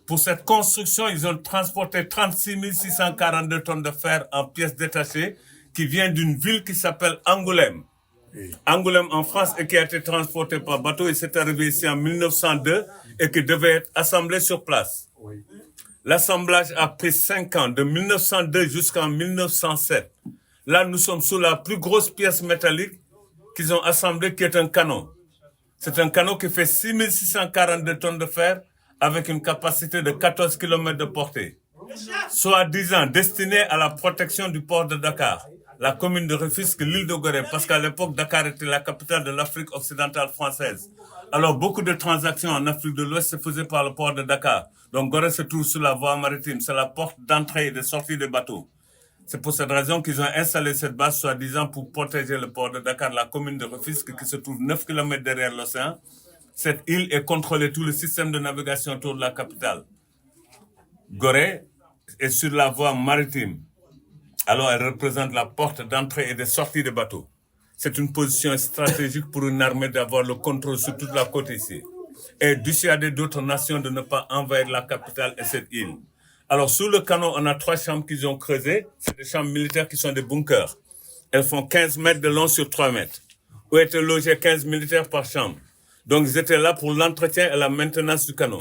Pour cette construction, ils ont transporté 36 642 tonnes de fer en pièces détachées qui vient d'une ville qui s'appelle Angoulême. Angoulême en France et qui a été transporté par bateau et c'est arrivé ici en 1902 et qui devait être assemblé sur place. L'assemblage a pris 5 ans, de 1902 jusqu'en 1907. Là, nous sommes sous la plus grosse pièce métallique qu'ils ont assemblée, qui est un canon. C'est un canon qui fait 6 642 tonnes de fer avec une capacité de 14 km de portée. Soi-disant destiné à la protection du port de Dakar, la commune de Rufisque, l'île de Gorée, parce qu'à l'époque, Dakar était la capitale de l'Afrique occidentale française. Alors, beaucoup de transactions en Afrique de l'Ouest se faisaient par le port de Dakar. Donc, Gorée se trouve sur la voie maritime. C'est la porte d'entrée et de sortie des bateaux. C'est pour cette raison qu'ils ont installé cette base, soi-disant, pour protéger le port de Dakar, la commune de Rufisque, qui se trouve 9 km derrière l'océan. Cette île est contrôlée, tout le système de navigation autour de la capitale. Gorée est sur la voie maritime. Alors, elle représente la porte d'entrée et de sortie des bateaux. C'est une position stratégique pour une armée d'avoir le contrôle sur toute la côte ici. Et dissuader d'autres nations de ne pas envahir la capitale et cette île. Alors, sous le canon, on a 3 chambres qu'ils ont creusées. C'est des chambres militaires qui sont des bunkers. Elles font 15 mètres de long sur 3 mètres. Où étaient logés 15 militaires par chambre. Donc, ils étaient là pour l'entretien et la maintenance du canon.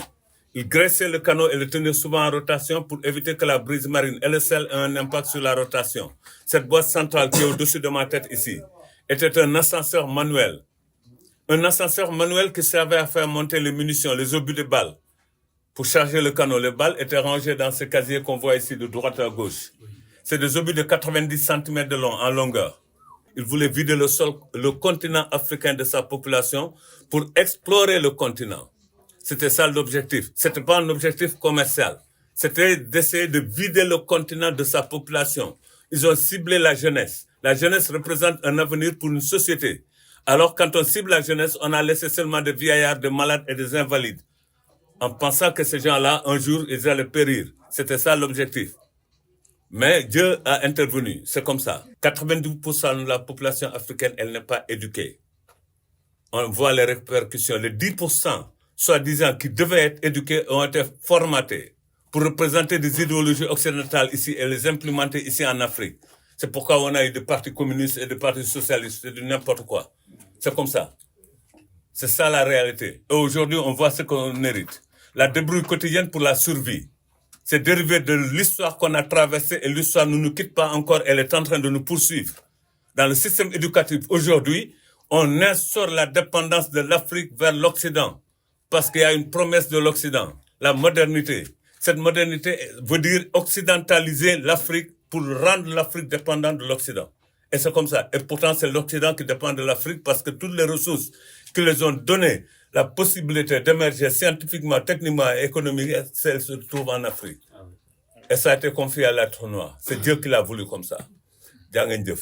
Ils graissaient le canot et le tenaient souvent en rotation pour éviter que la brise marine et le sel aient un impact sur la rotation. Cette boîte centrale qui est au-dessus de ma tête ici était un ascenseur manuel. Un ascenseur manuel qui servait à faire monter les munitions, les obus de balles. Pour charger le canot, les balles étaient rangées dans ce casier qu'on voit ici de droite à gauche. C'est des obus de 90 cm de long en longueur. Il voulait vider le continent africain de sa population pour explorer le continent. C'était ça l'objectif. C'était pas un objectif commercial. C'était d'essayer de vider le continent de sa population. Ils ont ciblé la jeunesse. La jeunesse représente un avenir pour une société. Alors, quand on cible la jeunesse, on a laissé seulement des vieillards, des malades et des invalides. En pensant que ces gens-là, un jour, ils allaient périr. C'était ça l'objectif. Mais Dieu a intervenu. C'est comme ça. 92% de la population africaine, elle n'est pas éduquée. On voit les répercussions. Les 10%, soi-disant, qui devaient être éduqués, ont été formatés pour représenter des idéologies occidentales ici et les implémenter ici en Afrique. C'est pourquoi on a eu des partis communistes et des partis socialistes et de n'importe quoi. C'est comme ça. C'est ça la réalité. Et aujourd'hui, on voit ce qu'on hérite. La débrouille quotidienne pour la survie. C'est dérivé de l'histoire qu'on a traversée et l'histoire ne nous quitte pas encore. Elle est en train de nous poursuivre. Dans le système éducatif, aujourd'hui, on instaure la dépendance de l'Afrique vers l'Occident. Parce qu'il y a une promesse de l'Occident. La modernité. Cette modernité veut dire occidentaliser l'Afrique pour rendre l'Afrique dépendante de l'Occident. Et c'est comme ça. Et pourtant, c'est l'Occident qui dépend de l'Afrique parce que toutes les ressources qui les ont donné la possibilité d'émerger scientifiquement, techniquement et économiquement, elles se trouvent en Afrique. Et ça a été confié à l'être noir. C'est Dieu qui l'a voulu comme ça. Jaa ngeen jëf.